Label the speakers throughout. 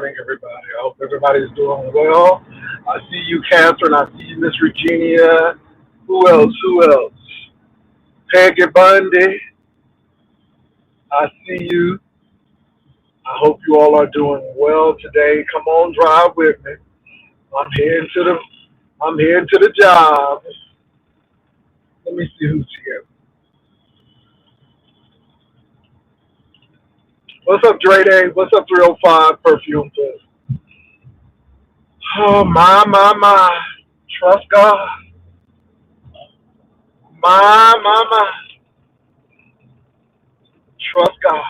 Speaker 1: morning, everybody. I hope everybody's doing well. I see you, Catherine. I see you, Miss Virginia. Who else? Who else? Peggy Bundy. I see you. I hope you all are doing well today. Come on, drive with me. I'm heading to the I'm heading to the job. Let me see who's here. What's up, Dre Day? What's up, 305 Perfume Fest? Oh my. Trust God. My. Trust God.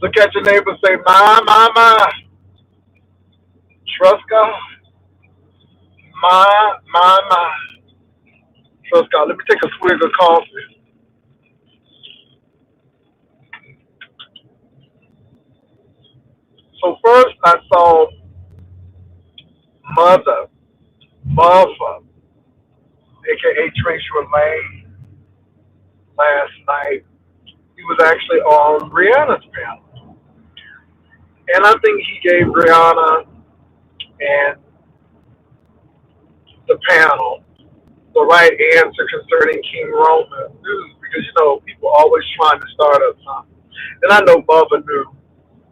Speaker 1: Look at your neighbor and say, my. Trust God. My. Trust God. Let me take a swig of coffee. So first I saw Mother, Mother, aka Tracy Lane, last night. He was actually on Rihanna's panel. And I think he gave Rihanna and the panel the right answer concerning King Roman news because people always trying to start up something. And I know Bubba knew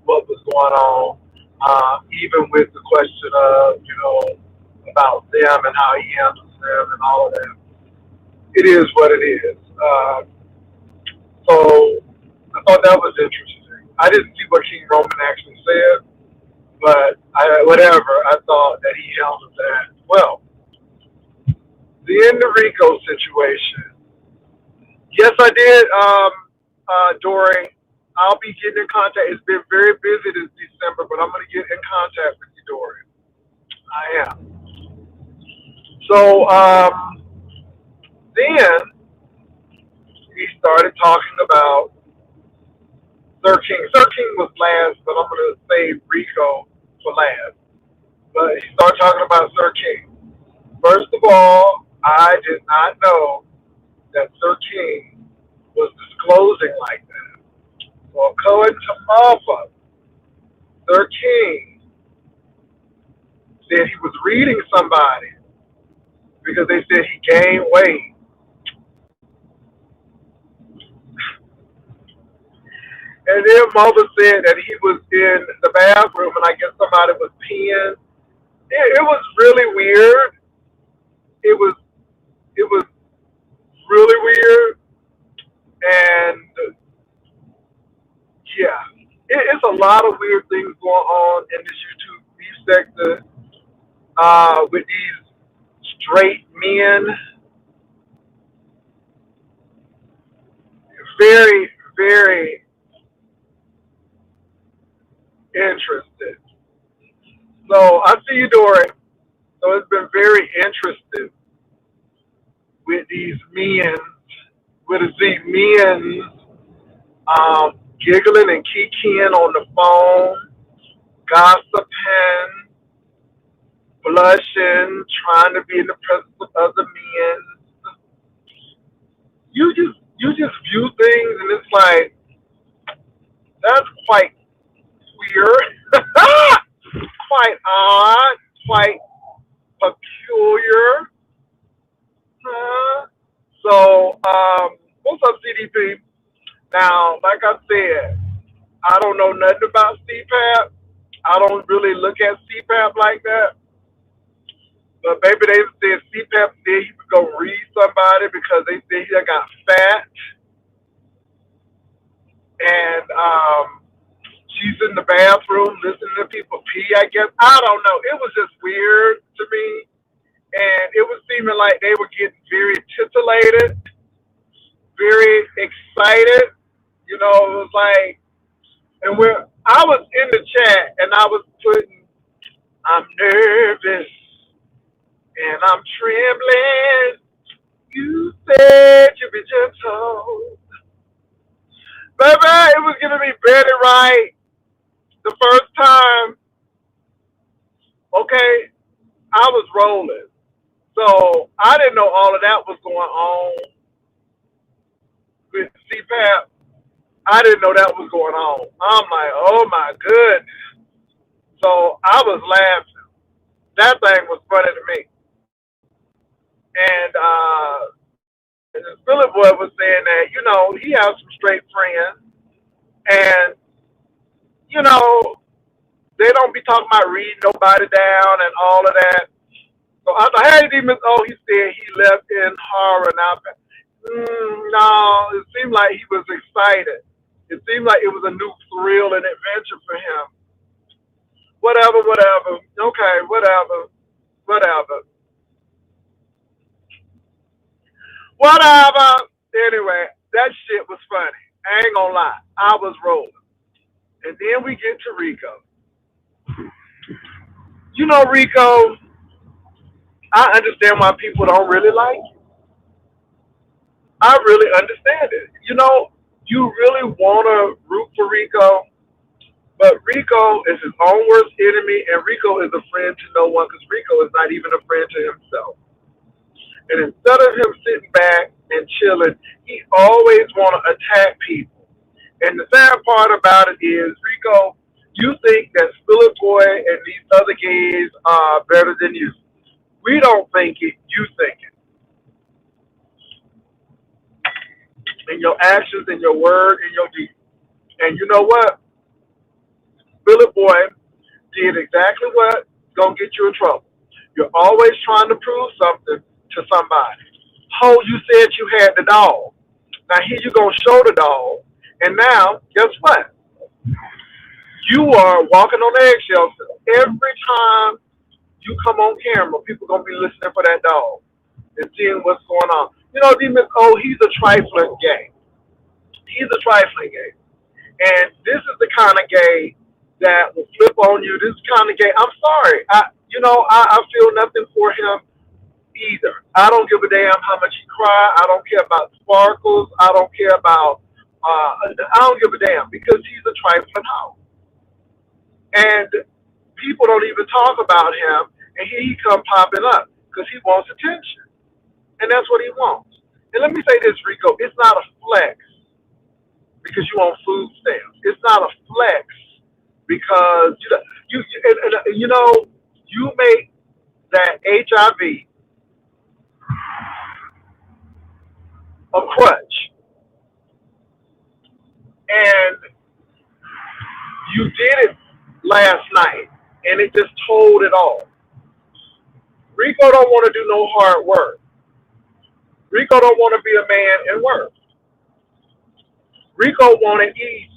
Speaker 1: what was going on, even with the question of, about them and how he handles them and all of that. It is what it is. So I thought that was interesting. I didn't see what King Roman actually said, but whatever, I thought that he handled that well. The Enrico situation. Yes, I did, Dory. I'll be getting in contact. It's been very busy this December, but I'm going to get in contact with you, Dory. I am. So then he started talking about Sir King. Sir King was last, but I'm going to save Rico for last. But he started talking about Sir King. First of all, I did not know that Sir King was disclosing like that. Well, according to Marfa, Sir King said he was reading somebody because they said he gained weight. And then Mother said that he was in the bathroom and I guess somebody was peeing. It was really weird. It was it was really weird. And yeah, it's a lot of weird things going on in this YouTube beef sector with these straight men. Very, very interested. So I see you, Dory. So it's been very interesting with these men, with these men giggling and kikiing on the phone, gossiping, blushing, trying to be in the presence of other men. You just view things and it's like that's quite weird, quite odd, quite peculiar. So, what's up, CDP? Now, like I said, I don't know nothing about CPAP. I don't really look at CPAP like that. But maybe they said CPAP said he would go read somebody because they said he got fat. And she's in the bathroom listening to people pee, I guess. I don't know. It was just weird to me. And it was seeming like they were getting very titillated, very excited. It was like, and when I was in the chat and I was putting, I'm nervous and I'm trembling. You said you'd be gentle. Baby, it was giving me Betty Wright the first time. Okay, I was rolling. So I didn't know all of that was going on with CPAP. I didn't know that was going on. I'm like, oh my goodness. So I was laughing. That thing was funny to me. And the Philip boy was saying that, he has some straight friends. And, you know, they don't be talking about reading nobody down and all of that. So I thought, hey, Demons, he said he left in horror. Now, no, it seemed like he was excited. It seemed like it was a new thrill and adventure for him. Whatever, whatever. Okay, whatever, whatever, whatever. Anyway, that shit was funny. I ain't gonna lie. I was rolling. And then we get to Rico. Rico, I understand why people don't really like you. I really understand it. You really want to root for Rico, but Rico is his own worst enemy, and Rico is a friend to no one because Rico is not even a friend to himself. And instead of him sitting back and chilling, he always want to attack people. And the sad part about it is, Rico, you think that Philip Boy and these other gays are better than you. We don't think it, you think it. In your actions, in your word, in your deeds. And you know what? Philip Boy did exactly what's gonna get you in trouble. You're always trying to prove something to somebody. Oh, you said you had the dog. Now here you gonna show the dog, and now guess what? You are walking on eggshells. Every time you come on camera, people gonna be listening for that dog and seeing what's going on. Demons. Oh, he's a trifling gay. He's a trifling gay, and this is the kind of gay that will flip on you. This kind of gay. I'm sorry. I feel nothing for him either. I don't give a damn how much he cry. I don't care about sparkles. I don't care about. I don't give a damn because he's a trifling hoe, and people don't even talk about him. And here he come popping up because he wants attention, and that's what he wants. And let me say this, Rico. It's not a flex because you on food stamps. It's not a flex because you make that HIV a crutch, and you did it last night, and it just told it all. Rico don't want to do no hard work. Rico don't want to be a man and work. Rico wanted easy.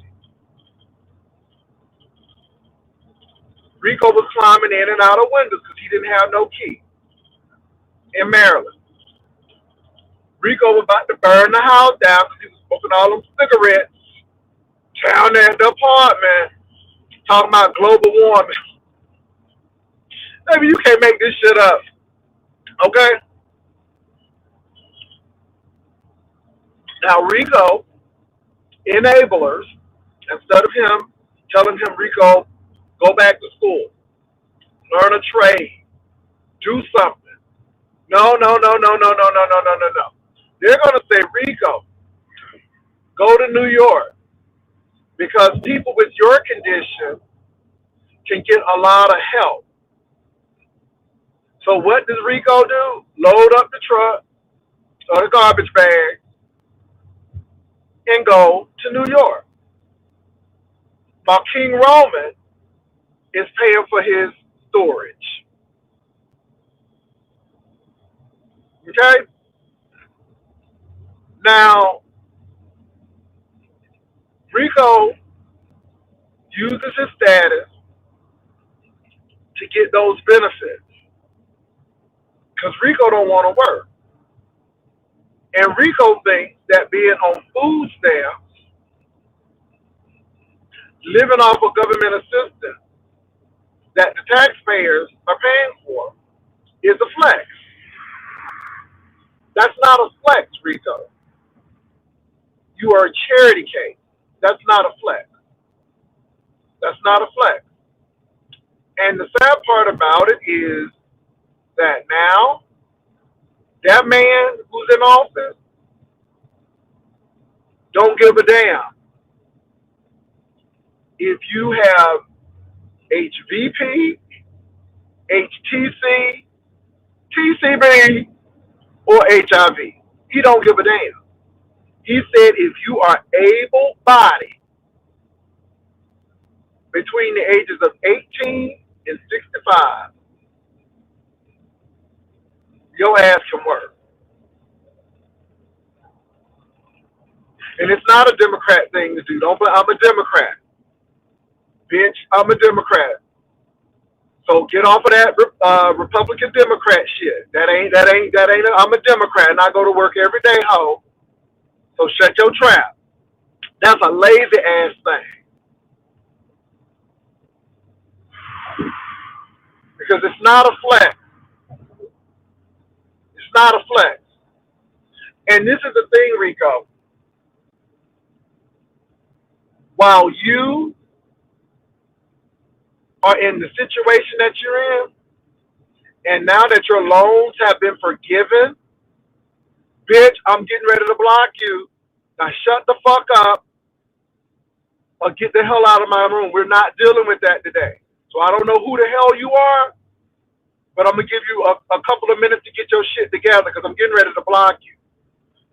Speaker 1: Rico was climbing in and out of windows because he didn't have no key in Maryland. Rico was about to burn the house down because he was smoking all them cigarettes down there in the apartment, talking about global warming. Maybe you can't make this shit up, okay? Now, Rico, enablers, instead of him telling him, Rico, go back to school, learn a trade, do something. No, no, no, no, no, no, no, no, no, no, no. They're going to say, Rico, go to New York because people with your condition can get a lot of help. So what does Rico do? Load up the truck or the garbage bag and go to New York. While King Roman is paying for his storage. Okay? Now, Rico uses his status to get those benefits because Rico don't want to work. And Rico thinks that being on food stamps, living off of government assistance that the taxpayers are paying for is a flex. That's not a flex, Rico. You are a charity case. That's not a flex. That's not a flex. And the sad part about it is that now that man who's in office don't give a damn if you have HVP, HTC, TCB, or HIV. He don't give a damn. He said if you are able-bodied between the ages of 18 and 65, your ass can work. And it's not a Democrat thing to do. Don't. But I'm a Democrat, bitch. I'm a Democrat. So get off of that Republican Democrat shit. That ain't. I'm a Democrat, and I go to work every day, ho. So shut your trap. That's a lazy ass thing. Because it's not a flex. It's not a flex. And this is the thing, Rico. While you are in the situation that you're in, and now that your loans have been forgiven, bitch, I'm getting ready to block you. Now shut the fuck up or get the hell out of my room. We're not dealing with that today. So I don't know who the hell you are, but I'm going to give you a couple of minutes to get your shit together because I'm getting ready to block you.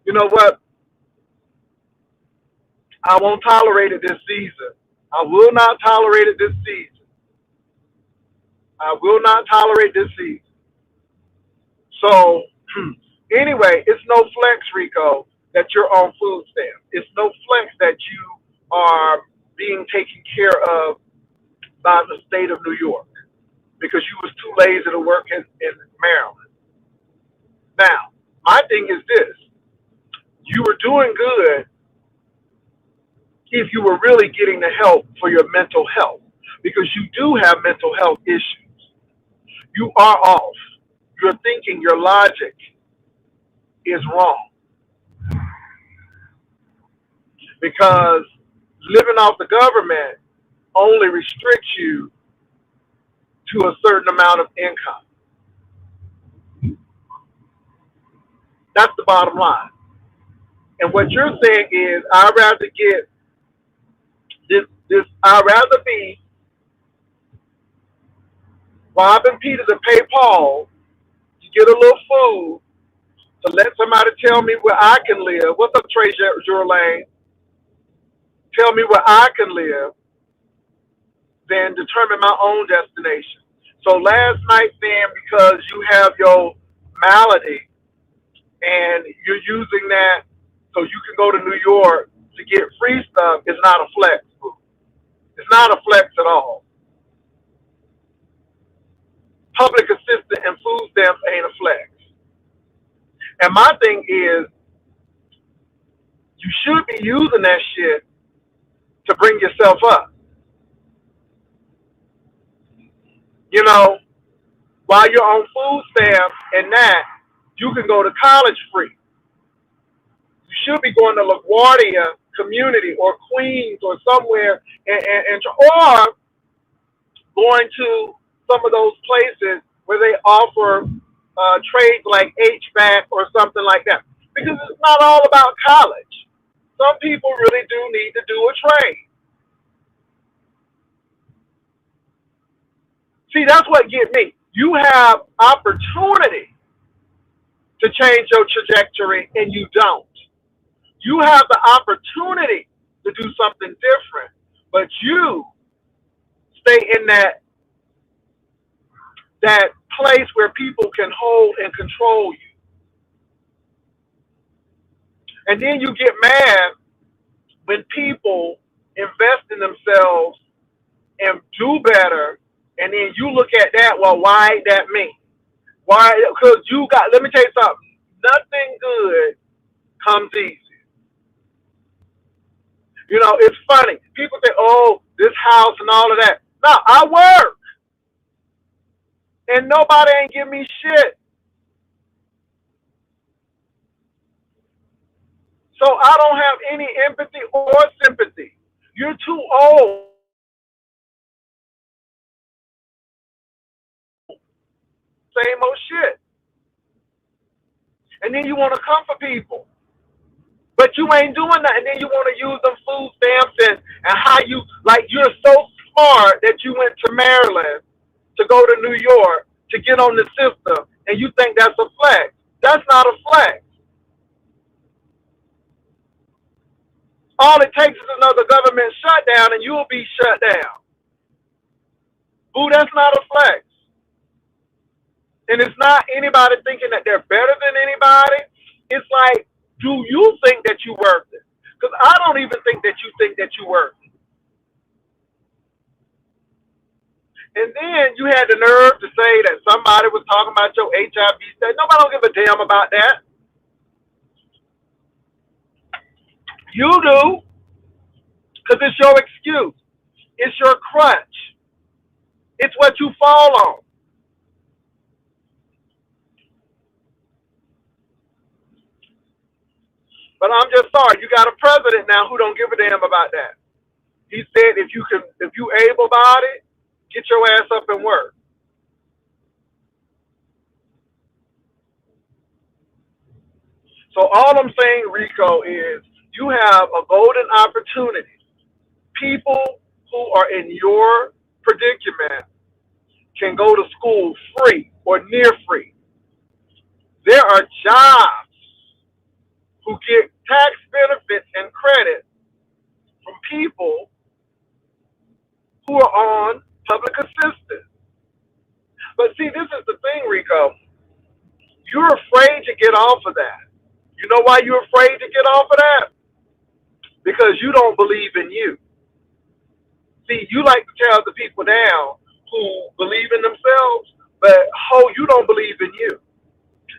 Speaker 1: You know what? I won't tolerate it this season. I will not tolerate it this season. I will not tolerate this season. So, anyway, it's no flex, Rico, that you're on food stamps. It's no flex that you are being taken care of by the state of New York because you was too lazy to work in Maryland. Now, my thing is this. You were doing good if you were really getting the help for your mental health because you do have mental health issues. You are off. Your thinking, your logic is wrong. Because living off the government only restricts you to a certain amount of income. That's the bottom line. And what you're saying is, I'd rather get this. I'd rather be robbing Peter to pay Paul to get a little food to let somebody tell me where I can live. What's up, Trey Jurlane? Tell me where I can live, then determine my own destination. So last night, then, because you have your malady and you're using that so you can go to New York to get free stuff, is not a flex. It's not a flex at all. Public assistance and food stamps ain't a flex. And my thing is, you should be using that shit to bring yourself up. You know, while you're on food stamps and that, you can go to college free. You should be going to LaGuardia Community or Queens or somewhere, or going to some of those places where they offer trades like HVAC or something like that. Because it's not all about college. Some people really do need to do a trade. See, that's what gets me. You have opportunity to change your trajectory, and you don't. You have the opportunity to do something different, but you stay in that place where people can hold and control you. And then you get mad when people invest in themselves and do better, and then you look at that, well, why ain't that me? Why? Because let me tell you something, nothing good comes easy. You know, it's funny. People say, oh, this house and all of that. No, I work. And nobody ain't give me shit. So I don't have any empathy or sympathy. You're too old. Same old shit. And then you want to comfort people. But you ain't doing that. And then you want to use them food stamps and how you, like, you're so smart that you went to Maryland to go to New York to get on the system, and you think that's a flex. That's not a flex. All it takes is another government shutdown, and you'll be shut down. Boo, that's not a flex. And it's not anybody thinking that they're better than anybody. It's like, do you think that you're worth it? Because I don't even think that you're worth it. And then you had the nerve to say that somebody was talking about your HIV status. Nobody don't give a damn about that. You do, because it's your excuse. It's your crutch. It's what you fall on. But I'm just sorry, you got a president now who don't give a damn about that. He said if you able-bodied, get your ass up and work. So all I'm saying, Rico, is you have a golden opportunity. People who are in your predicament can go to school free or near free. There are jobs who get tax benefits and credit from people who are on public assistance. But see, this is the thing, Rico. You're afraid to get off of that. You know why you're afraid to get off of that? Because you don't believe in you. See, you like to tear the people down who believe in themselves, but you don't believe in you.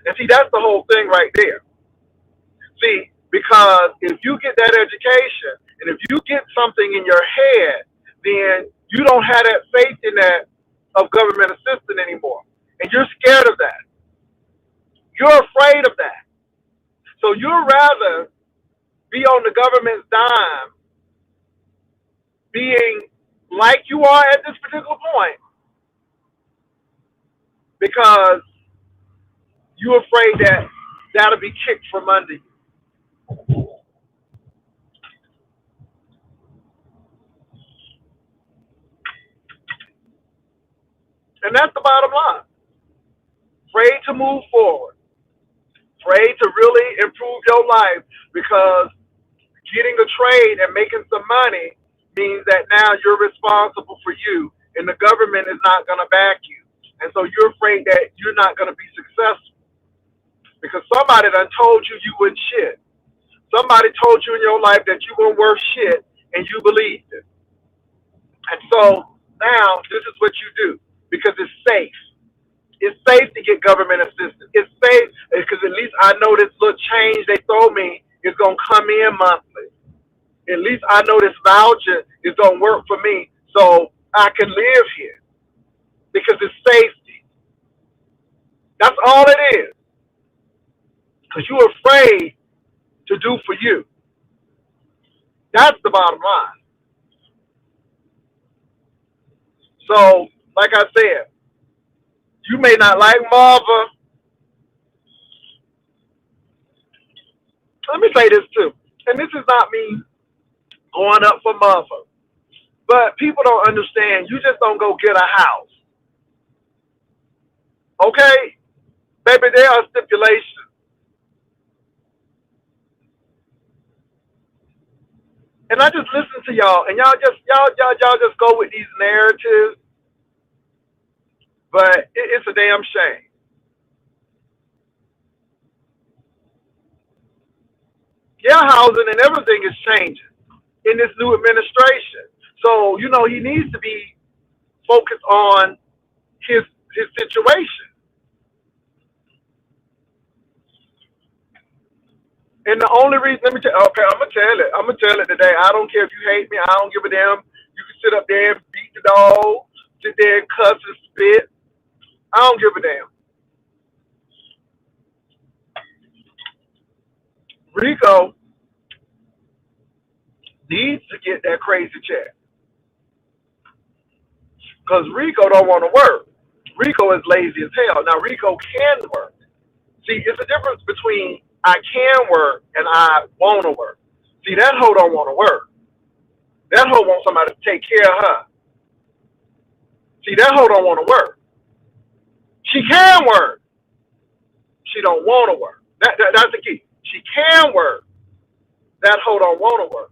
Speaker 1: And see, that's the whole thing right there. See, because if you get that education and if you get something in your head, then you don't have that faith in that of government assistance anymore. And you're scared of that. You're afraid of that. So you'd rather be on the government's dime, being like you are at this particular point, because you're afraid that that'll be kicked from under you. And that's the bottom line. Afraid to move forward. Afraid to really improve your life because getting a trade and making some money means that now you're responsible for you and the government is not going to back you. And so you're afraid that you're not going to be successful because somebody done told you you wouldn't shit. Somebody told you in your life that you weren't worth shit and you believed it. And so now this is what you do because it's safe. It's safe to get government assistance. It's safe because at least I know this little change they throw me is going to come in monthly. At least I know this voucher is going to work for me so I can live here because it's safety. That's all it is. Because you're afraid to do for you. That's the bottom line. So, like I said, you may not like Marva. Let me say this too, and this is not me going up for Marva, but people don't understand. You just don't go get a house, okay? Baby, there are stipulations, and I just listen to y'all, and y'all just go with these narratives, but it's a damn shame. Yeah, housing and everything is changing in this new administration. So, he needs to be focused on his situation. And the only reason, I'm gonna tell it today. I don't care if you hate me. I don't give a damn. You can sit up there and beat the dog, sit there and cuss and spit. I don't give a damn. Rico needs to get that crazy check. Because Rico don't want to work. Rico is lazy as hell. Now, Rico can work. See, it's a difference between I can work and I want to work. See, that hoe don't want to work. That hoe wants somebody to take care of her. See, that hoe don't want to work. She can work. She don't want to work. That's the key. She can work. That hoe don't want to work.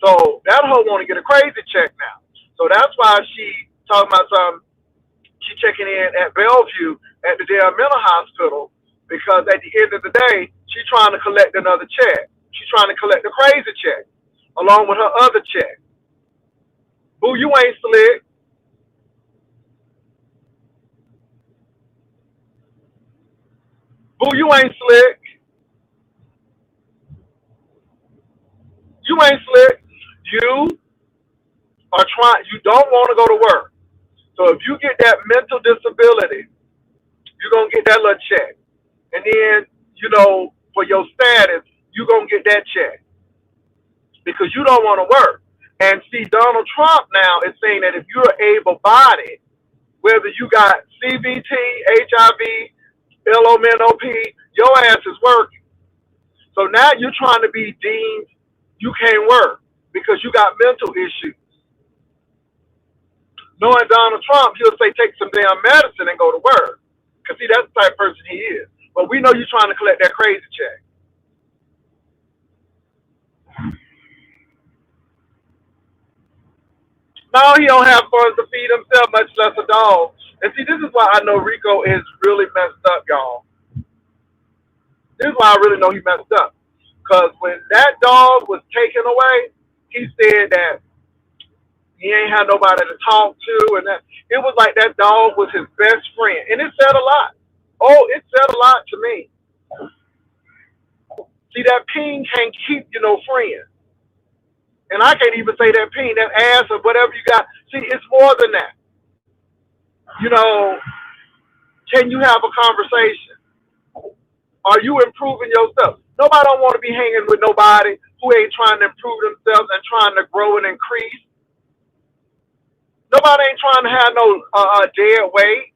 Speaker 1: So that hoe want to get a crazy check now. So that's why she talking about some. She checking in at Bellevue at the damn mental hospital because at the end of the day, she trying to collect another check. She's trying to collect a crazy check along with her other check. Boo, you ain't slick. Boo, you ain't slick. You ain't slick. You are trying. You don't want to go to work. So if you get that mental disability, you're gonna get that little check, and then for your status, you're gonna get that check because you don't want to work. And see, Donald Trump now is saying that if you're able-bodied, whether you got CBT, HIV, LMNOP, your ass is working. So now you're trying to be deemed you can't work because you got mental issues. Knowing Donald Trump, he'll say take some damn medicine and go to work. Because see, that's the type of person he is. But we know you're trying to collect that crazy check. No, he don't have funds to feed himself, much less a dog. And see, this is why I know Rico is really messed up, y'all. This is why I really know he messed up. Because when that dog was taken away, he said that he ain't had nobody to talk to, and that it was like that dog was his best friend. And it said a lot. Oh, it said a lot to me. See, that ping can't keep friends. And I can't even say that ping, that ass or whatever you got. See, it's more than that. Can you have a conversation? Are you improving yourself? Nobody don't want to be hanging with nobody who ain't trying to improve themselves and trying to grow and increase. Nobody ain't trying to have no dead weight.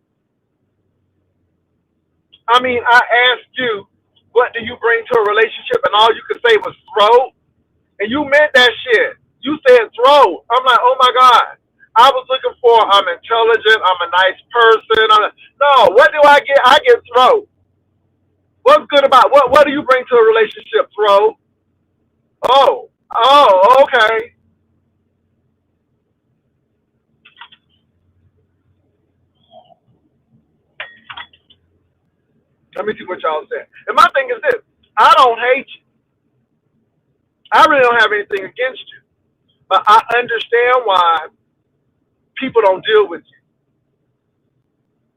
Speaker 1: I mean, I asked you, what do you bring to a relationship? And all you could say was throat. And you meant that shit. You said throat. I'm like, oh my God. I was looking for, I'm intelligent, I'm a nice person. No, what do I get? I get throat. What's good about, what do you bring to a relationship, throat? Oh, okay. Let me see what y'all said. And my thing is this, I don't hate you. I really don't have anything against you. But I understand why people don't deal with you.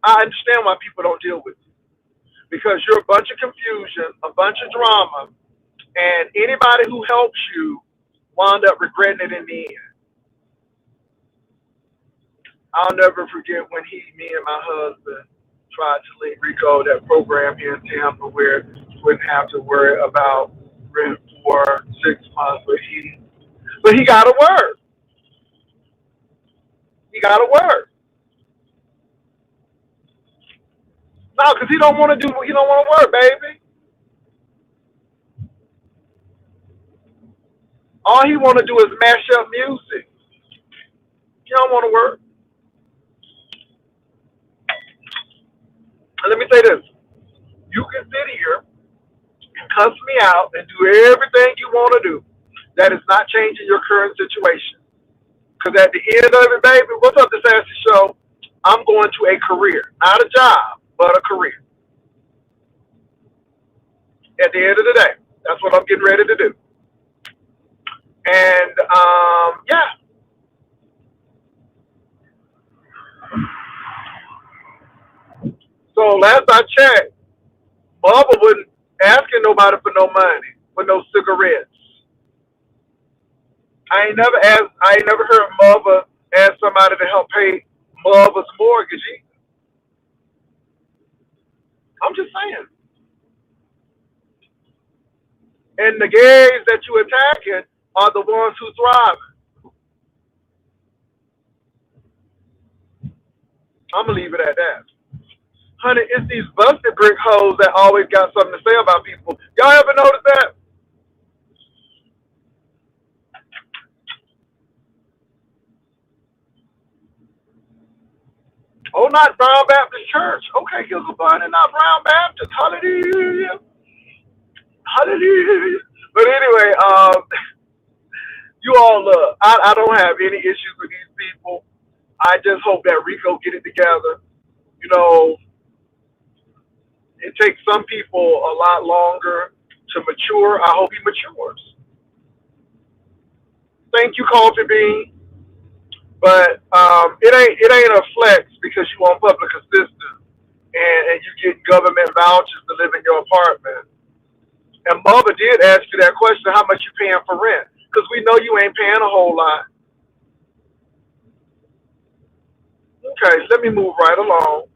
Speaker 1: I understand why people don't deal with you. Because you're a bunch of confusion, a bunch of drama, and anybody who helps you wound up regretting it in the end. I'll never forget when me and my husband tried to link Rico, that program here in Tampa where you wouldn't have to worry about rent for 6 months, but he got to work. He got to work. No, because he don't want to he don't want to work, baby. All he want to do is mash up music. He don't want to work. And let me say this. You can sit here and cuss me out and do everything you want to do. That is not changing your current situation. Because at the end of it, baby, what's up, this Sassy Show? I'm going to a career. Not a job, but a career. At the end of the day, that's what I'm getting ready to do. And, yeah. So last I checked, Bubba wasn't asking nobody for no money, for no cigarettes. I ain't never heard Mother ask somebody to help pay Mother's mortgage either. I'm just saying. And the gays that you attacking are the ones who thrive. I'm gonna leave it at that. Honey, it's these busted brick hoes that always got something to say about people. Y'all ever notice that? Oh, not Brown Baptist Church. Okay, Gilbert and not Brown Baptist. Hallelujah. Hallelujah. But anyway, you all, I don't have any issues with these people. I just hope that Rico get it together. You know, it takes some people a lot longer to mature. I hope he matures. Thank you, Coffee Bean. But it ain't a flex because you on public assistance and you get government vouchers to live in your apartment. And mother did ask you that question, how much you paying for rent? Because we know you ain't paying a whole lot. Okay, let me move right along.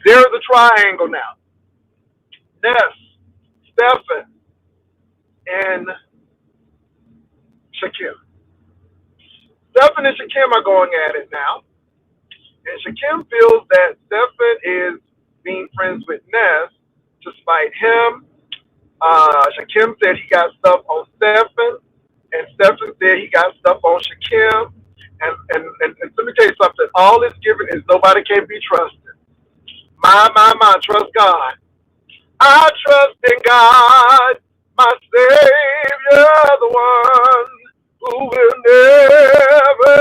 Speaker 1: There's a triangle now. Ness, Stephen, and Shakim. Stephen and Shakim are going at it now. And Shakim feels that Stephen is being friends with Ness to spite him. Shakim said he got stuff on Stephen, and Stephen said he got stuff on Shakim. And let me tell you something. All it's given is nobody can be trusted. My, trust God. I trust in God, my Savior, the one who will never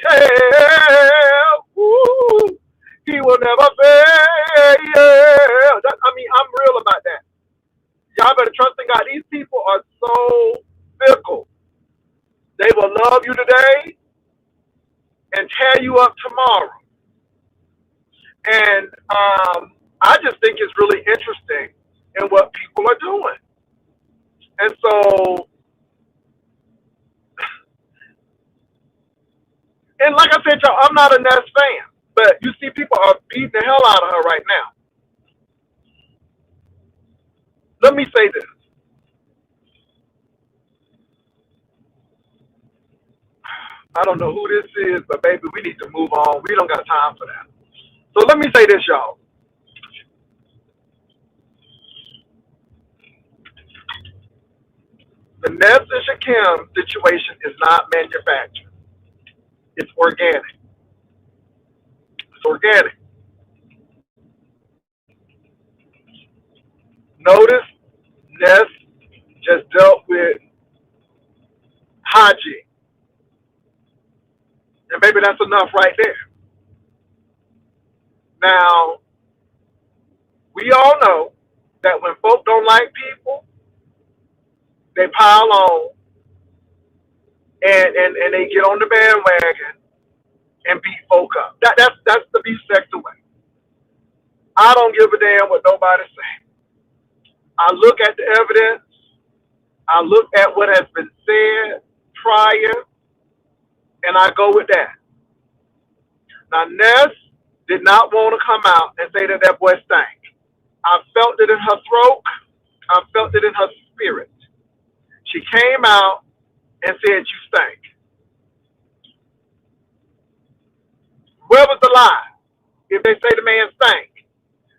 Speaker 1: fail. Ooh, he will never fail. I'm real about that. Y'all better trust in God. These people are so fickle. They will love you today and tear you up tomorrow. And I just think it's really interesting in what people are doing. And so, and like I said, y'all, I'm not a Ness fan, but you see people are beating the hell out of her right now. Let me say this. I don't know who this is, but baby, we need to move on. We don't got time for that. So let me say this, y'all. The Ness and Shakim situation is not manufactured. It's organic. It's organic. Notice Ness just dealt with Haji. And maybe that's enough right there. Now, we all know that when folk don't like people, they pile on and they get on the bandwagon and beat folk up. That's the beef sector way. I don't give a damn what nobody's saying. I look at the evidence. I look at what has been said prior, and I go with that. Now, Ness did not want to come out and say that boy stank. I felt it in her throat. I felt it in her spirit. She came out and said, you stank. Where was the lie if they say the man stank?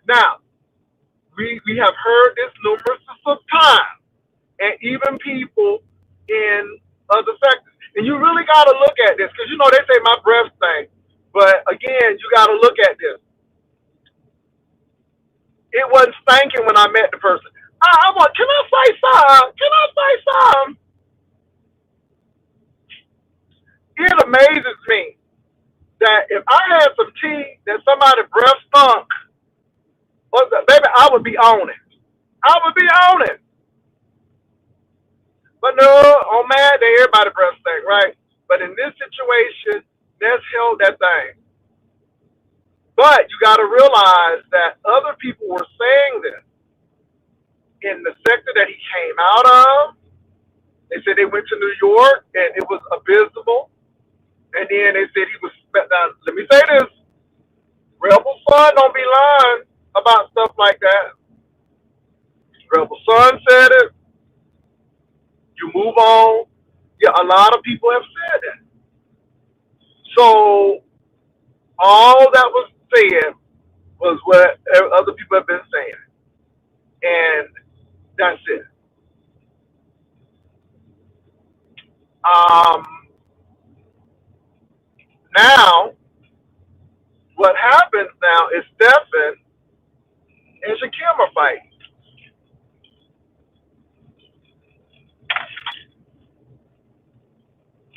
Speaker 1: Now, we have heard this numerous of times, and even people in other sectors. And you really got to look at this, because you know they say my breath stank. But again, you got to look at this. It wasn't stinking when I met the person. I want, can I say something? Can I say something? It amazes me that if I had some tea that somebody's breath stunk, baby, I would be on it. I would be on it. But no, on Mad Day, everybody breath stank, right? But in this situation, Ness held that thing. But you got to realize that other people were saying this in the sector that he came out of. They said they went to New York and it was abysmal. And then they said he was, now, let me say this, Rebel Son don't be lying about stuff like that. Rebel Son said it. You move on. Yeah, a lot of people have said that. So all that was said was what other people have been saying. And that's it. Um, Now, what happens now is Stephen and Shakim are fighting.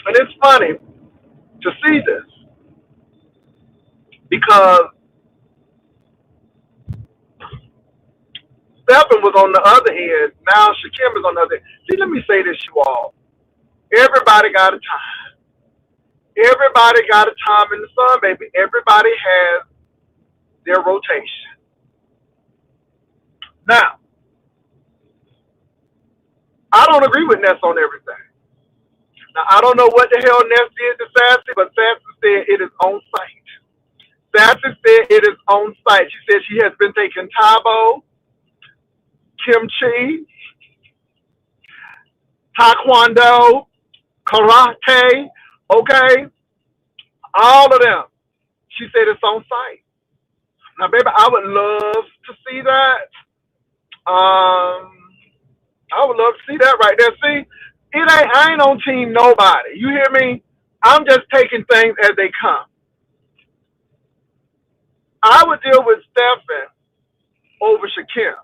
Speaker 1: And it's funny to see this because Stephen was on the other end. Now Shakim is on the other end. See, let me say this, you all. Everybody got a time. Everybody got a time in the sun, baby. Everybody has their rotation. Now, I don't agree with Ness on everything. Now, I don't know what the hell Ness did to Sassy, but Sassy said it is on site. Sassy said it is on site. She said she has been taking Tabo, kimchi, taekwondo, karate, okay? All of them. She said it's on site. Now, baby, I would love to see that. I would love to see that right there. See, I ain't on team nobody. You hear me? I'm just taking things as they come. I would deal with Stephen over Shakim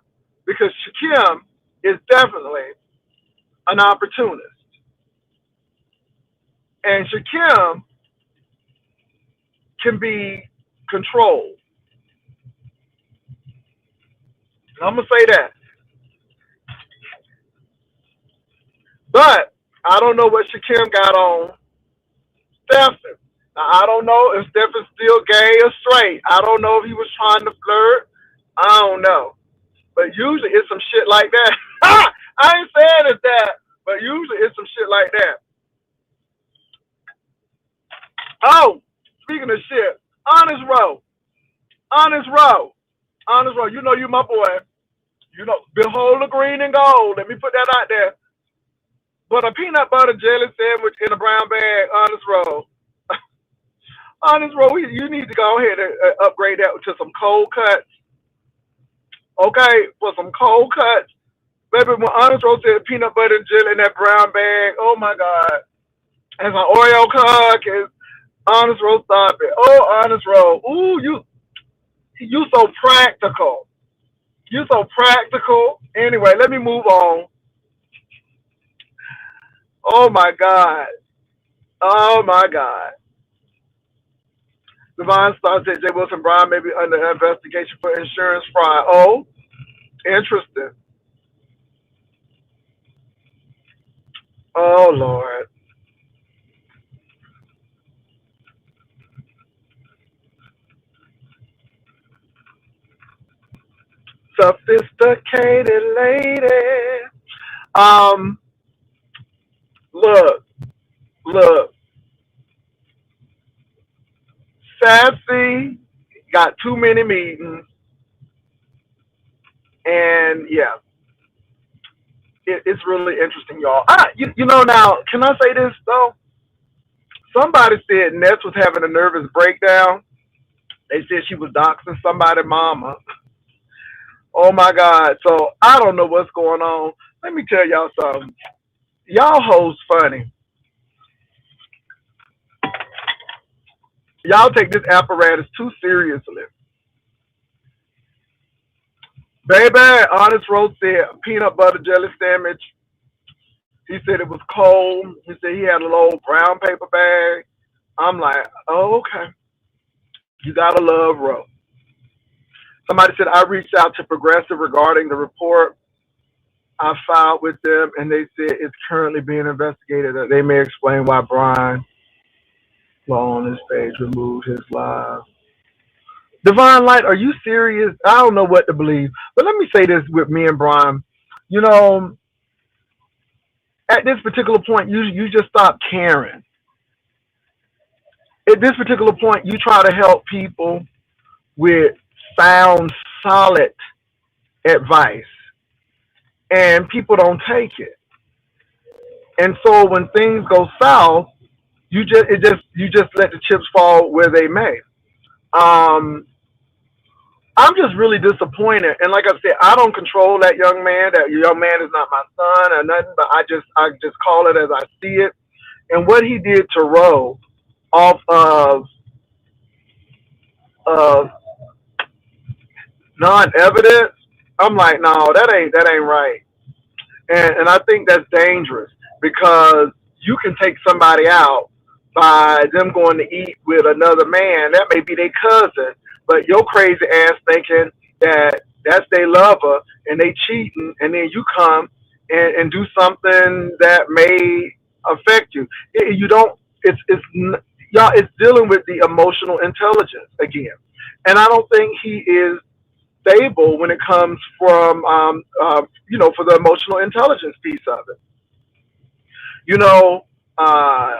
Speaker 1: because Shakim is definitely an opportunist. And Shakim can be controlled. And I'm going to say that. But I don't know what Shakim got on Stephen. Now, I don't know if Stephen's still gay or straight. I don't know if he was trying to flirt. I don't know. But usually it's some shit like that. I ain't saying it's that, but usually it's some shit like that. Oh, speaking of shit, Honest Row. Honest Row. Honest Row. You know you my boy. You know, behold the green and gold. Let me put that out there. But a peanut butter jelly sandwich in a brown bag, Honest Row. Honest Row, you need to go ahead and upgrade that to some cold cuts. Okay, for some cold cuts. Baby, when Honest Row said peanut butter and jelly in that brown bag, oh my God. And some Oreo cookies. Honest Row, stop it. Oh, Honest Row. Ooh, you so practical. You so practical. Anyway, let me move on. Oh my God. Oh my God. Divine Star said Jay Wilson Brown may be under investigation for insurance fraud. Oh, interesting. Oh Lord. Sophisticated lady. Um, look, look. Sassy got too many meetings, and yeah, it's really interesting, y'all. You know now, can I say this though? Somebody said Ness was having a nervous breakdown. They said she was doxing somebody's mama. Oh my God. So I don't know what's going on. Let me tell y'all something. Y'all hoes funny. Y'all take this apparatus too seriously. Baby, Honest Roast said peanut butter jelly sandwich. He said it was cold. He said he had a little brown paper bag. I'm like, oh, okay. You gotta love Ro. Somebody said I reached out to Progressive regarding the report I filed with them, and they said it's currently being investigated. They may explain why Brian Law on his page removed his live. Divine Light, are you serious? I don't know what to believe. But let me say this with me and Brian. You know, at this particular point, you just stop caring. At this particular point, you try to help people with sound, solid advice, and people don't take it. And so when things go south, you just let the chips fall where they may. I'm just really disappointed. And like I said, I don't control that young man. That young man is not my son or nothing, but I just call it as I see it. And what he did to Roe off of non-evidence, I'm like, no, that ain't right. And I think that's dangerous because you can take somebody out by them going to eat with another man. That may be their cousin, but your crazy ass thinking that that's their lover and they cheating, and then you come and do something that may affect you. You don't. Y'all. It's dealing with the emotional intelligence again, and I don't think he is stable when it comes from for the emotional intelligence piece of it. You know, uh,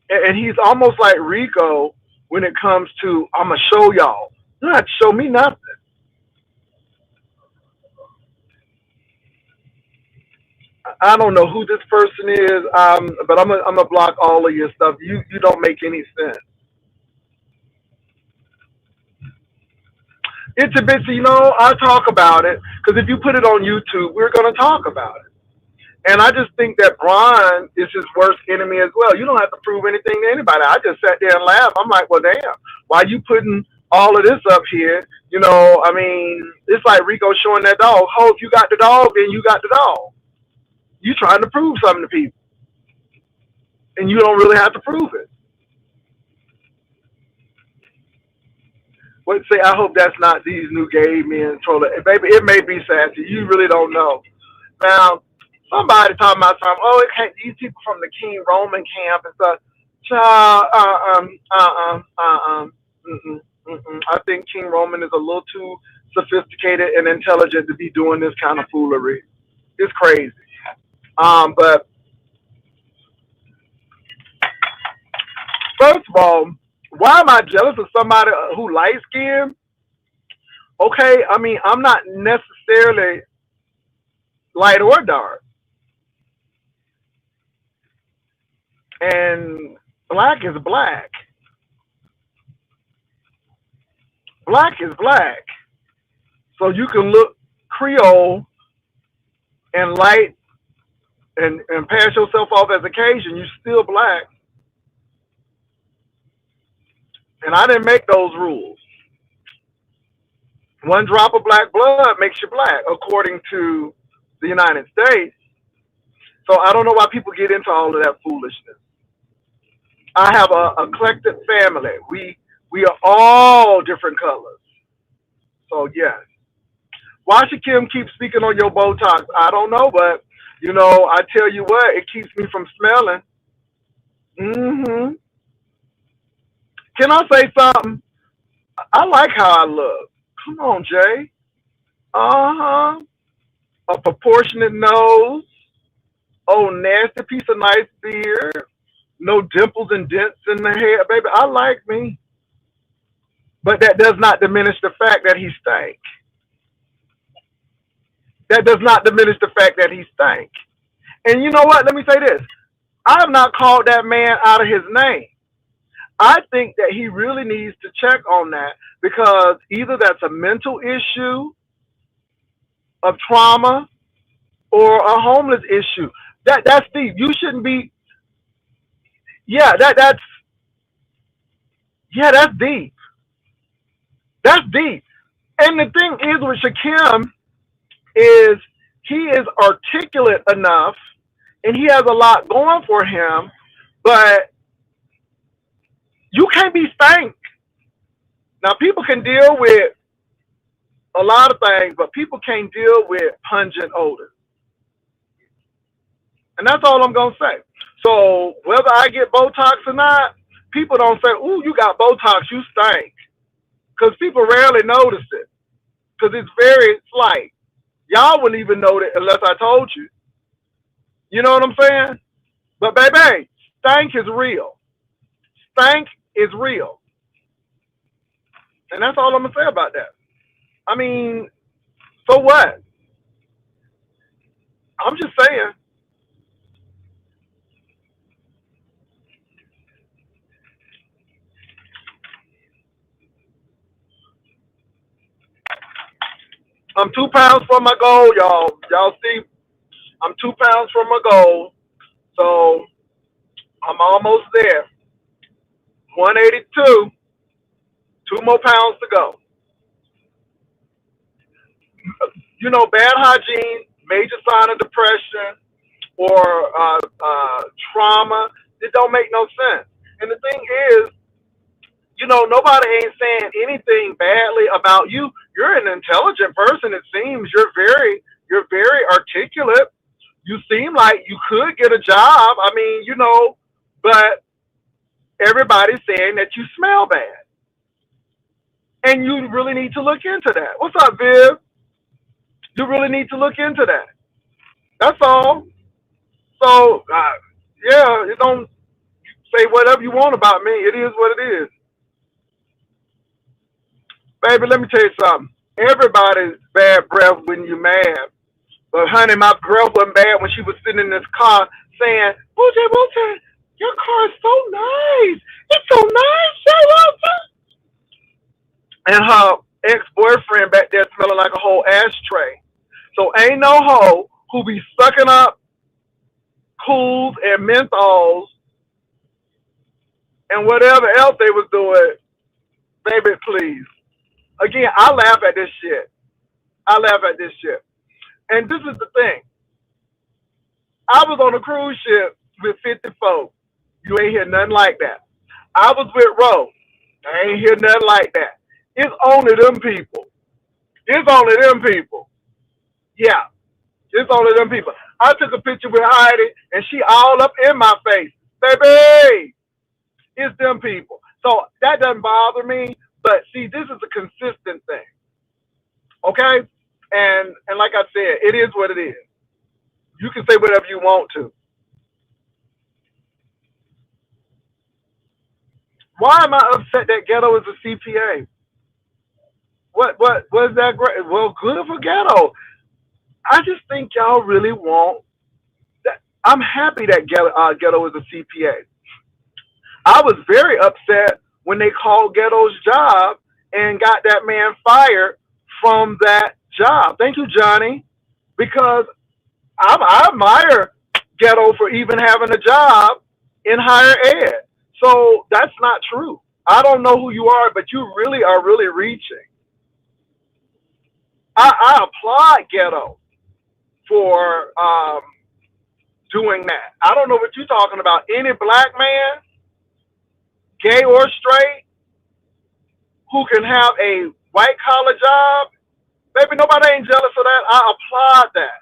Speaker 1: and he's almost like Rico when it comes to I'm gonna show y'all. You don't have to show me nothing. I don't know who this person is, but I'm gonna block all of your stuff. You don't make any sense. It's a bit, I talk about it because if you put it on YouTube, we're gonna talk about it. And I just think that Brian is his worst enemy as well. You don't have to prove anything to anybody. I just sat there and laughed. I'm like, well, damn, why you putting all of this up here? I mean, it's like Rico showing that dog. Oh, if you got the dog, then you got the dog. You trying to prove something to people, and you don't really have to prove it. What say? I hope that's not these new gay men trolling. Baby, it may be sassy. You really don't know. Now, somebody talking about something. Oh, it can't. These people from the King Roman camp and stuff. Child, I think King Roman is a little too sophisticated and intelligent to be doing this kind of foolery. It's crazy. But first of all, why am I jealous of somebody who light skinned? Okay, I mean I'm not necessarily light or dark, and black is black. Black is black. So you can look Creole and light and pass yourself off as a Cajun. You still black, and I didn't make those rules. One drop of black blood makes you black, according to the United States. So I don't know why people get into all of that foolishness. I have a eclectic family. We are all different colors. So yes. Why should Kim keep speaking on your Botox? I don't know, but I tell you what, it keeps me from smelling. Hmm. Can I say something? I like how I look. Come on, Jay. Uh huh. A proportionate nose. Oh, nasty piece of nice beard. No dimples and dents in the hair, baby. I like me, but that does not diminish the fact that he stank. That does not diminish the fact that he stank. And you know what? Let me say this. I have not called that man out of his name. I think that he really needs to check on that because either that's a mental issue of trauma or a homeless issue. That's deep. You shouldn't be. Yeah, that's deep. That's deep. And the thing is with Shakim is he is articulate enough and he has a lot going for him, but you can't be spanked. Now people can deal with a lot of things, but people can't deal with pungent odors. And that's all I'm gonna say. So whether I get Botox or not, people don't say, "Ooh, you got Botox, you stink," because people rarely notice it because it's very slight. Y'all wouldn't even know it unless I told you. You know what I'm saying? But baby, stank is real. Stank is real, and that's all I'm gonna say about that. I mean, so what? I'm just saying. I'm 2 pounds from my goal, y'all. Y'all see, I'm 2 pounds from my goal. So I'm almost there. 182. 2 more pounds to go. Bad hygiene, major sign of depression or trauma. It don't make no sense. And the thing is, nobody ain't saying anything badly about you. You're an intelligent person. It seems you're very articulate. You seem like you could get a job. I mean, but everybody's saying that you smell bad, and you really need to look into that. What's up, Viv? You really need to look into that. That's all. So, yeah, you don't say whatever you want about me. It is what it is. Baby, let me tell you something. Everybody's bad breath when you're mad. But, honey, my breath wasn't bad when she was sitting in this car saying, Booty, Booty, your car is so nice. It's so nice, Charlotte. And her ex-boyfriend back there smelling like a whole ashtray. So ain't no hoe who be sucking up cools and menthols and whatever else they was doing. Baby, please. Again, I laugh at this shit. I laugh at this shit. And this is the thing. I was on a cruise ship with 50 folks. You ain't hear nothing like that. I was with Ro. I ain't hear nothing like that. It's only them people. It's only them people. Yeah. It's only them people. I took a picture with Heidi, and she all up in my face. Baby, it's them people. So that doesn't bother me. But, see, this is a consistent thing. Okay? And like I said, it is what it is. You can say whatever you want to. Why am I upset that Ghetto is a CPA? What is that great? Well, good for Ghetto. I just think y'all really want that. I'm happy that Ghetto is a CPA. I was very upset when they called Ghetto's job and got that man fired from that job. Thank you, Johnny, because I admire Ghetto for even having a job in higher ed. So that's not true. I don't know who you are, but you really are really reaching. I applaud Ghetto for doing that. I don't know what you're talking about. Any black man, gay or straight, who can have a white collar job, baby, nobody ain't jealous of that. I applaud that.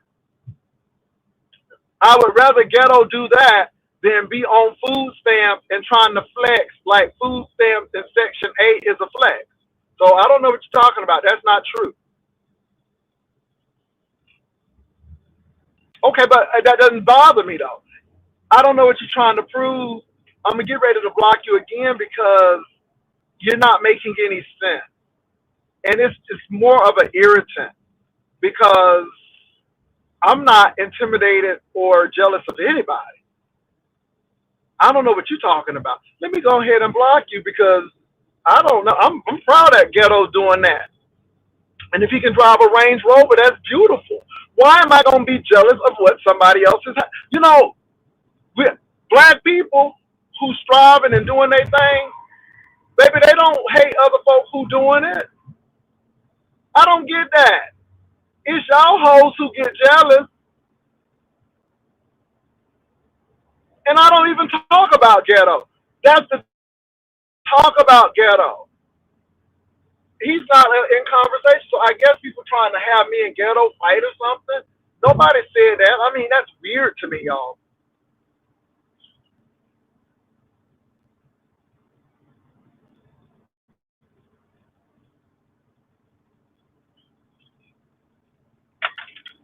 Speaker 1: I would rather Ghetto do that than be on food stamps and trying to flex like food stamps in Section 8 is a flex. So I don't know what you're talking about. That's not true. Okay, but that doesn't bother me, though. I don't know what you're trying to prove. I'm going to get ready to block you again because you're not making any sense. And it's more of an irritant because I'm not intimidated or jealous of anybody. I don't know what you're talking about. Let me go ahead and block you because I don't know. I'm proud that Ghetto's doing that. And if he can drive a Range Rover, that's beautiful. Why am I going to be jealous of what somebody else is? Black people who striving and doing their thing, baby, they don't hate other folks who doing it. I don't get that. It's y'all hoes who get jealous. And I don't even talk about Ghetto. That's the talk about Ghetto. He's not in conversation, so I guess people trying to have me and Ghetto fight or something. Nobody said that. I mean, that's weird to me, y'all.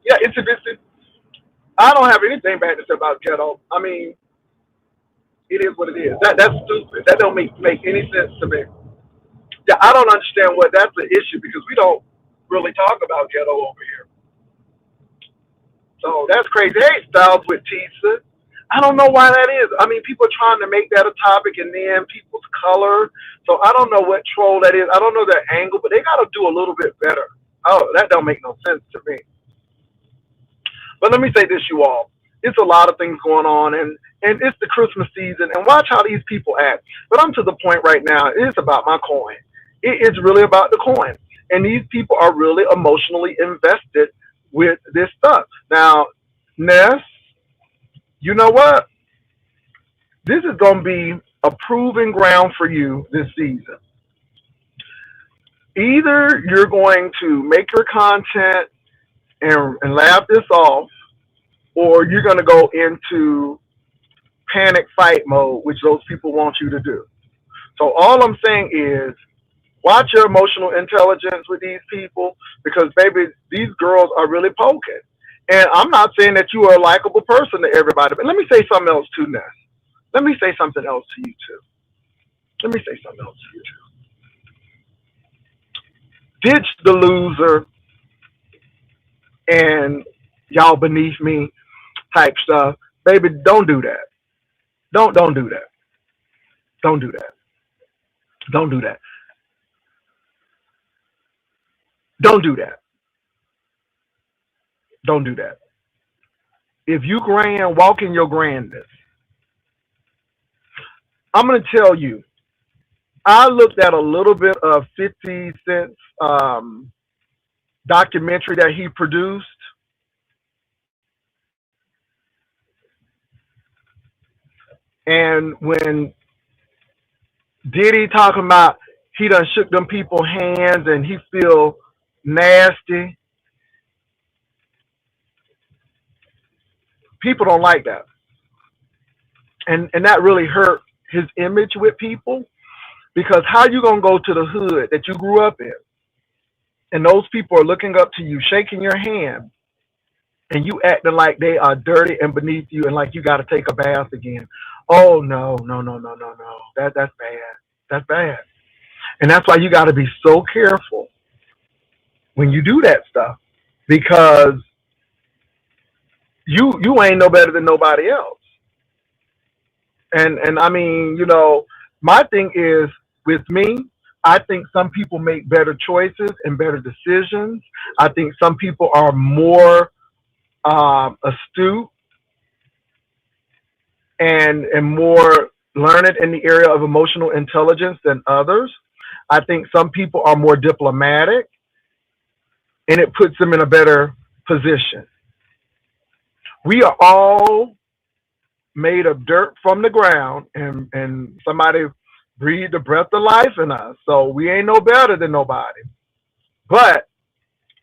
Speaker 1: Yeah, it's a bit. I don't have anything bad to say about Ghetto. I mean, it is what it is. That's stupid. That don't make any sense to me. Yeah, I don't understand what that's the issue because we don't really talk about Ghetto over here. So that's crazy. Hey, Styles with Tisa. I don't know why that is. I mean, people are trying to make that a topic and then people's color. So I don't know what troll that is. I don't know their angle, but they got to do a little bit better. Oh, that don't make no sense to me. But let me say this, you all. It's a lot of things going on, and it's the Christmas season. And watch how these people act. But I'm to the point right now. It's about my coin. It is really about the coin, and these people are really emotionally invested with this stuff. Now, Ness, you know what? This is going to be a proving ground for you this season. Either you're going to make your content and laugh this off, or you're going to go into panic fight mode, which those people want you to do. So all I'm saying is watch your emotional intelligence with these people because, baby, these girls are really poking. And I'm not saying that you are a likable person to everybody, but let me say something else too, Ness. Let me say something else to you too. Let me say something else to you too. Ditch the loser and y'all beneath me type stuff. Baby, don't do that. Don't do that. Don't do that. Don't do that. Don't do that. Don't do that. If you grand, walk in your grandness. I'm gonna tell you, I looked at a little bit of 50 Cent's documentary that he produced, and when Diddy talking about he done shook them people hands and he feel nasty, people don't like that, and that really hurt his image with people because how you gonna go to the hood that you grew up in and those people are looking up to you, shaking your hand, and you acting like they are dirty and beneath you and like you got to take a bath again. Oh no, no, no, no, no, no. That's bad. That's bad. And that's why you got to be so careful when you do that stuff because you ain't no better than nobody else. And I mean, my thing is with me, I think some people make better choices and better decisions. I think some people are more astute and more learned in the area of emotional intelligence than others. I think some people are more diplomatic and it puts them in a better position. We are all made of dirt from the ground and somebody breathed the breath of life in us. So we ain't no better than nobody. But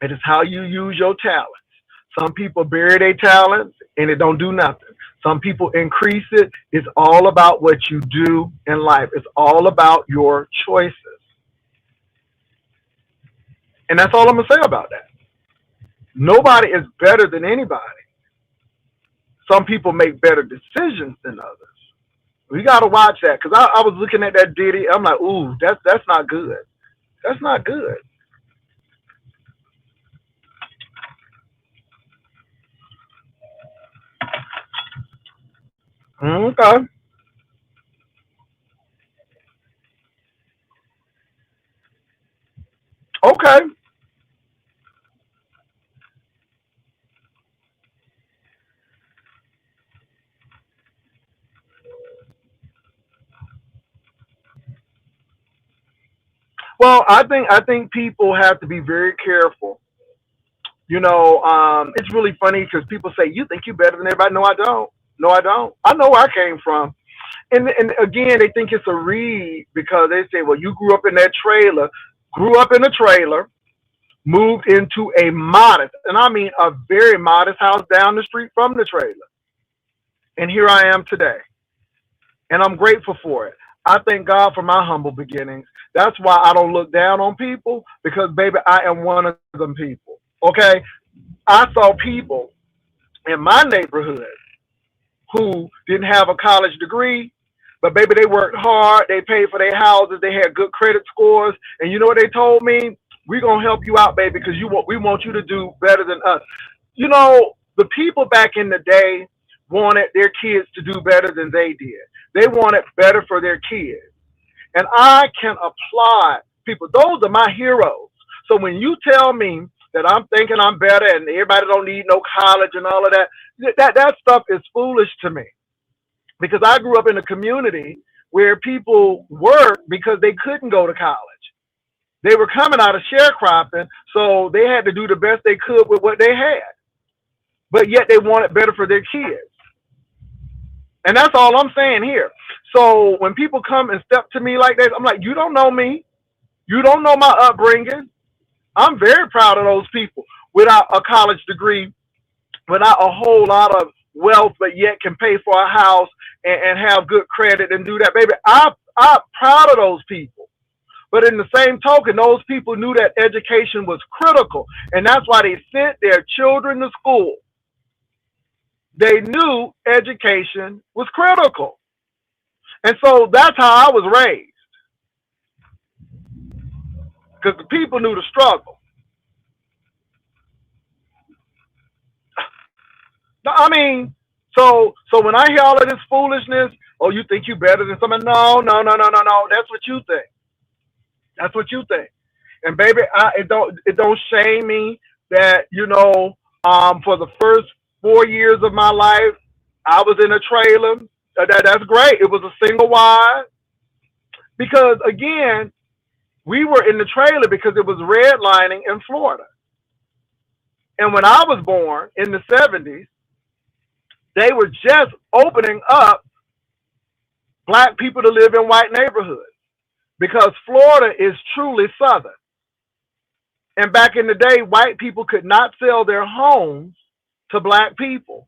Speaker 1: it is how you use your talents. Some people bury their talents and it don't do nothing. Some people increase it. It's all about what you do in life. It's all about your choices. And that's all I'm going to say about that. Nobody is better than anybody. Some people make better decisions than others. We got to watch that because I was looking at that Diddy. I'm like, ooh, that's not good. That's not good. Okay. Okay. Well, I think people have to be very careful. It's really funny because people say you think you're better than everybody. No, I don't. No, I don't. I know where I came from. And again, they think it's a read because they say, well, you grew up in that trailer, grew up in a trailer, moved into a modest, and I mean a very modest house down the street from the trailer. And here I am today. And I'm grateful for it. I thank God for my humble beginnings. That's why I don't look down on people because, baby, I am one of them people. Okay? I saw people in my neighborhood who didn't have a college degree, but baby, they worked hard. They paid for their houses. They had good credit scores. And you know what they told me? We're going to help you out, baby, because we want you to do better than us. The people back in the day wanted their kids to do better than they did. They wanted better for their kids. And I can applaud people. Those are my heroes. So when you tell me that I'm thinking I'm better and everybody don't need no college and all of that, That stuff is foolish to me because I grew up in a community where people worked because they couldn't go to college. They were coming out of sharecropping, so they had to do the best they could with what they had. But yet they wanted better for their kids. And that's all I'm saying here. So when people come and step to me like that, I'm like, you don't know me. You don't know my upbringing. I'm very proud of those people without a college degree, without a whole lot of wealth, but yet can pay for a house and have good credit and do that. Baby, I'm proud of those people. But in the same token, those people knew that education was critical. And that's why they sent their children to school. They knew education was critical. And so that's how I was raised. Because the people knew the struggle. I mean, so when I hear all of this foolishness, oh, you think you better than somebody? No. That's what you think. That's what you think. And baby, it don't shame me that, for the first 4 years of my life, I was in a trailer. That's great. It was a single wide. Because again, we were in the trailer because it was redlining in Florida. And when I was born in the 70s, they were just opening up black people to live in white neighborhoods because Florida is truly Southern. And back in the day, white people could not sell their homes to black people.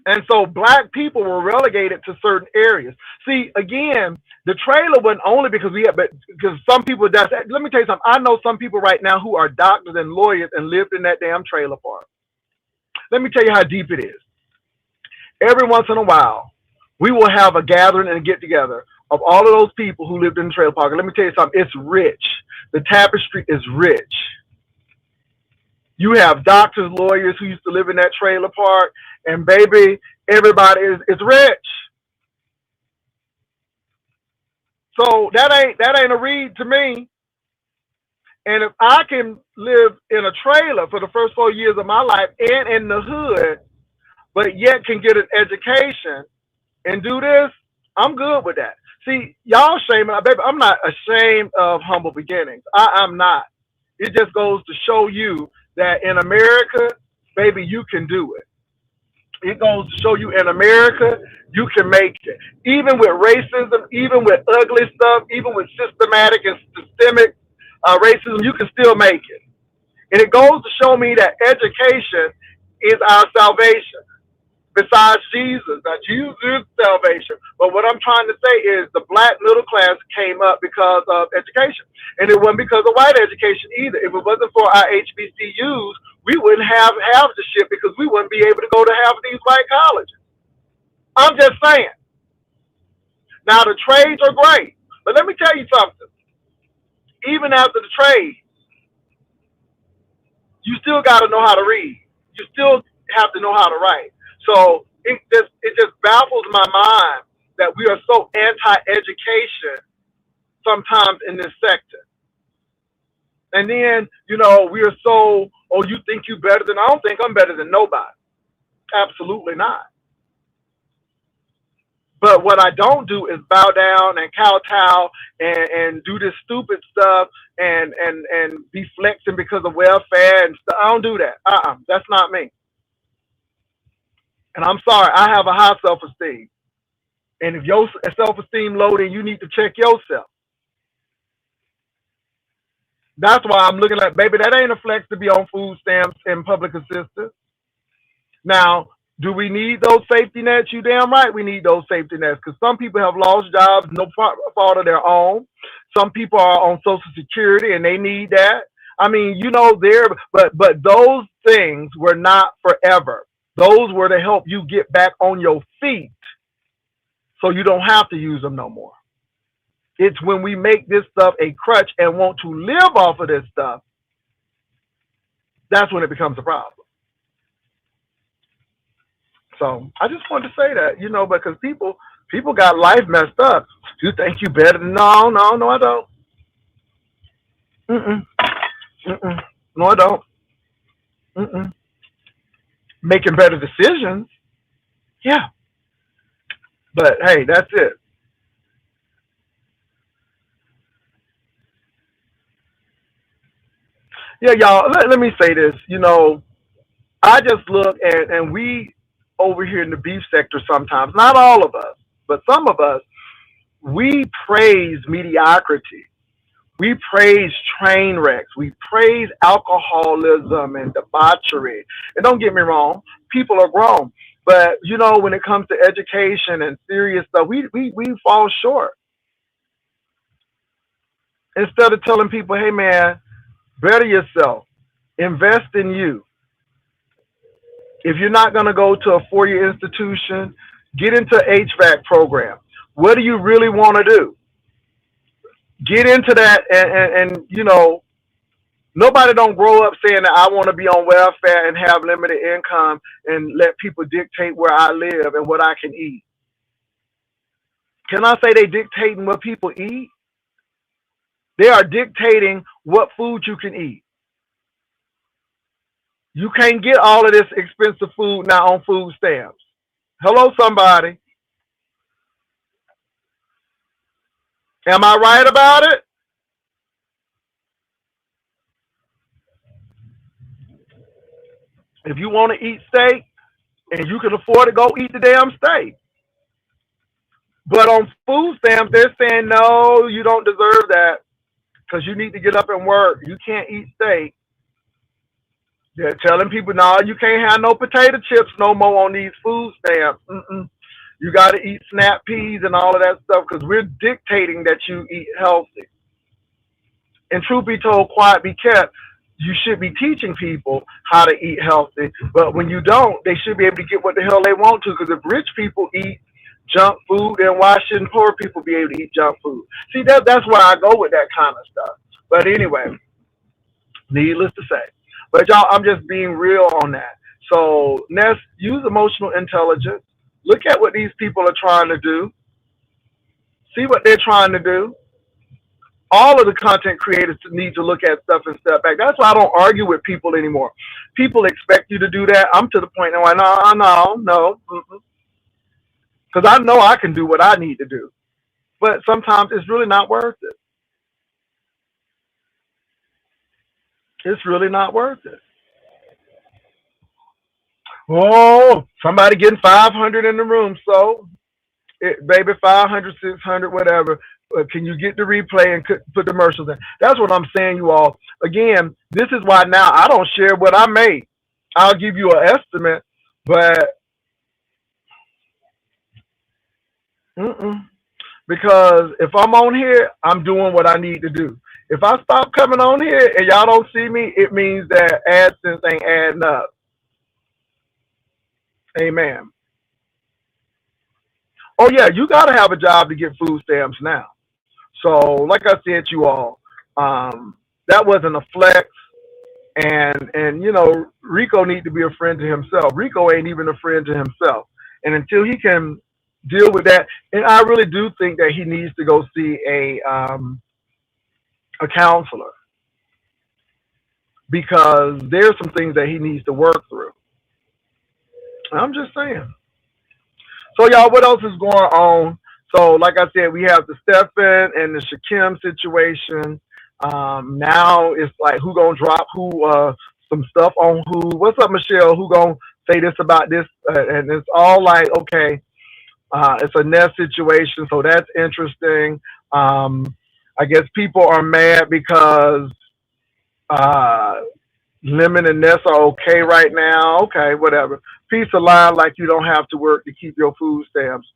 Speaker 1: And so black people were relegated to certain areas. See, again, the trailer wasn't only because because some people, let me tell you something. I know some people right now who are doctors and lawyers and lived in that damn trailer park. Let me tell you how deep it is. Every once in a while, we will have a gathering and a get together of all of those people who lived in the trailer park. And let me tell you something, it's rich. The tapestry is rich. You have doctors, lawyers who used to live in that trailer park, and baby, everybody is rich. So that ain't a read to me. And if I can live in a trailer for the first 4 years of my life and in the hood, but yet can get an education and do this, I'm good with that. See, y'all shaming, baby, I'm not ashamed of humble beginnings. I'm not. It just goes to show you that in America, baby, you can do it. It goes to show you in America, you can make it. Even with racism, even with ugly stuff, even with systematic and systemic racism, you can still make it. And it goes to show me that education is our salvation. Besides Jesus. Now, Jesus is salvation. But what I'm trying to say is the black middle class came up because of education. And it wasn't because of white education either. If it wasn't for our HBCUs, we wouldn't have the shit because we wouldn't be able to go to half of these white colleges. I'm just saying. Now, the trades are great. But let me tell you something. Even after the trades, you still got to know how to read. You still have to know how to write. So it just baffles my mind that we are so anti-education sometimes in this sector. And then, we are so, oh, you think you better than, I don't think I'm better than nobody. Absolutely not. But what I don't do is bow down and kowtow and do this stupid stuff and be flexing because of welfare and stuff. I don't do that. That's not me. And I'm sorry, I have a high self-esteem. And if your self-esteem low, then you need to check yourself. That's why I'm looking like, baby, that ain't a flex to be on food stamps and public assistance. Now, do we need those safety nets? You damn right we need those safety nets because some people have lost jobs, no fault of their own. Some people are on Social Security and they need that. I mean, but those things were not forever. Those were to help you get back on your feet so you don't have to use them no more. It's when we make this stuff a crutch and want to live off of this stuff, that's when it becomes a problem. So I just wanted to say that, because people got life messed up. You think you better than, no, I don't. No, I don't. making better decisions. Yeah, but hey, that's it. Yeah, y'all. Let me say this. I just look and we over here in the beef sector sometimes, not all of us, but some of us, we praise mediocrity. We praise train wrecks. We praise alcoholism and debauchery. And don't get me wrong, people are grown. But when it comes to education and serious stuff, we fall short. Instead of telling people, hey man, better yourself, invest in you. If you're not going to go to a 4-year institution, get into HVAC program. What do you really want to do? Get into that, and nobody don't grow up saying that I want to be on welfare and have limited income and let people dictate where I live and what I can eat. Can I say they dictating what people eat? They are dictating what food you can eat. You can't get all of this expensive food now on food stamps. Hello, somebody. Am I right about it? If you want to eat steak and you can afford to go eat the damn steak. But on food stamps, they're saying, no, you don't deserve that because you need to get up and work. You can't eat steak. They're telling people, no, you can't have no potato chips no more on these food stamps. You got to eat snap peas and all of that stuff because we're dictating that you eat healthy. And truth be told, quiet be kept, you should be teaching people how to eat healthy. But when you don't, they should be able to get what the hell they want to. Because if rich people eat junk food, then why shouldn't poor people be able to eat junk food? See, that's where I go with that kind of stuff. But anyway, needless to say. But y'all, I'm just being real on that. So, Ness, use emotional intelligence. Look at what these people are trying to do. See what they're trying to do. All of the content creators need to look at stuff and step back. That's why I don't argue with people anymore. People expect you to do that. I'm to the point now, no. Because I know I can do what I need to do. But sometimes it's really not worth it. It's really not worth it. Oh, somebody getting 500 in the room. So, baby, 500, 600, whatever. Can you get the replay and put the commercials in? That's what I'm saying, you all. Again, this is why now I don't share what I make. I'll give you an estimate, but because if I'm on here, I'm doing what I need to do. If I stop coming on here and y'all don't see me, it means that AdSense ain't adding up. Amen. Oh yeah, you gotta have a job to get food stamps now. So, like I said, you all, that wasn't a flex, and Rico need to be a friend to himself. Rico ain't even a friend to himself, and until he can deal with that, and I really do think that he needs to go see a counselor because there's some things that he needs to work through. I'm just saying. So, y'all, what else is going on? So, like I said, we have the Stephen and the Shakim situation. Now it's like who gonna drop who some stuff on who. What's up, Michelle? Who gonna say this about this? And it's all like, okay, it's a Ness situation, so that's interesting. I guess people are mad because uh, Lemon and Ness are okay right now. Okay, whatever. Piece of line like you don't have to work to keep your food stamps.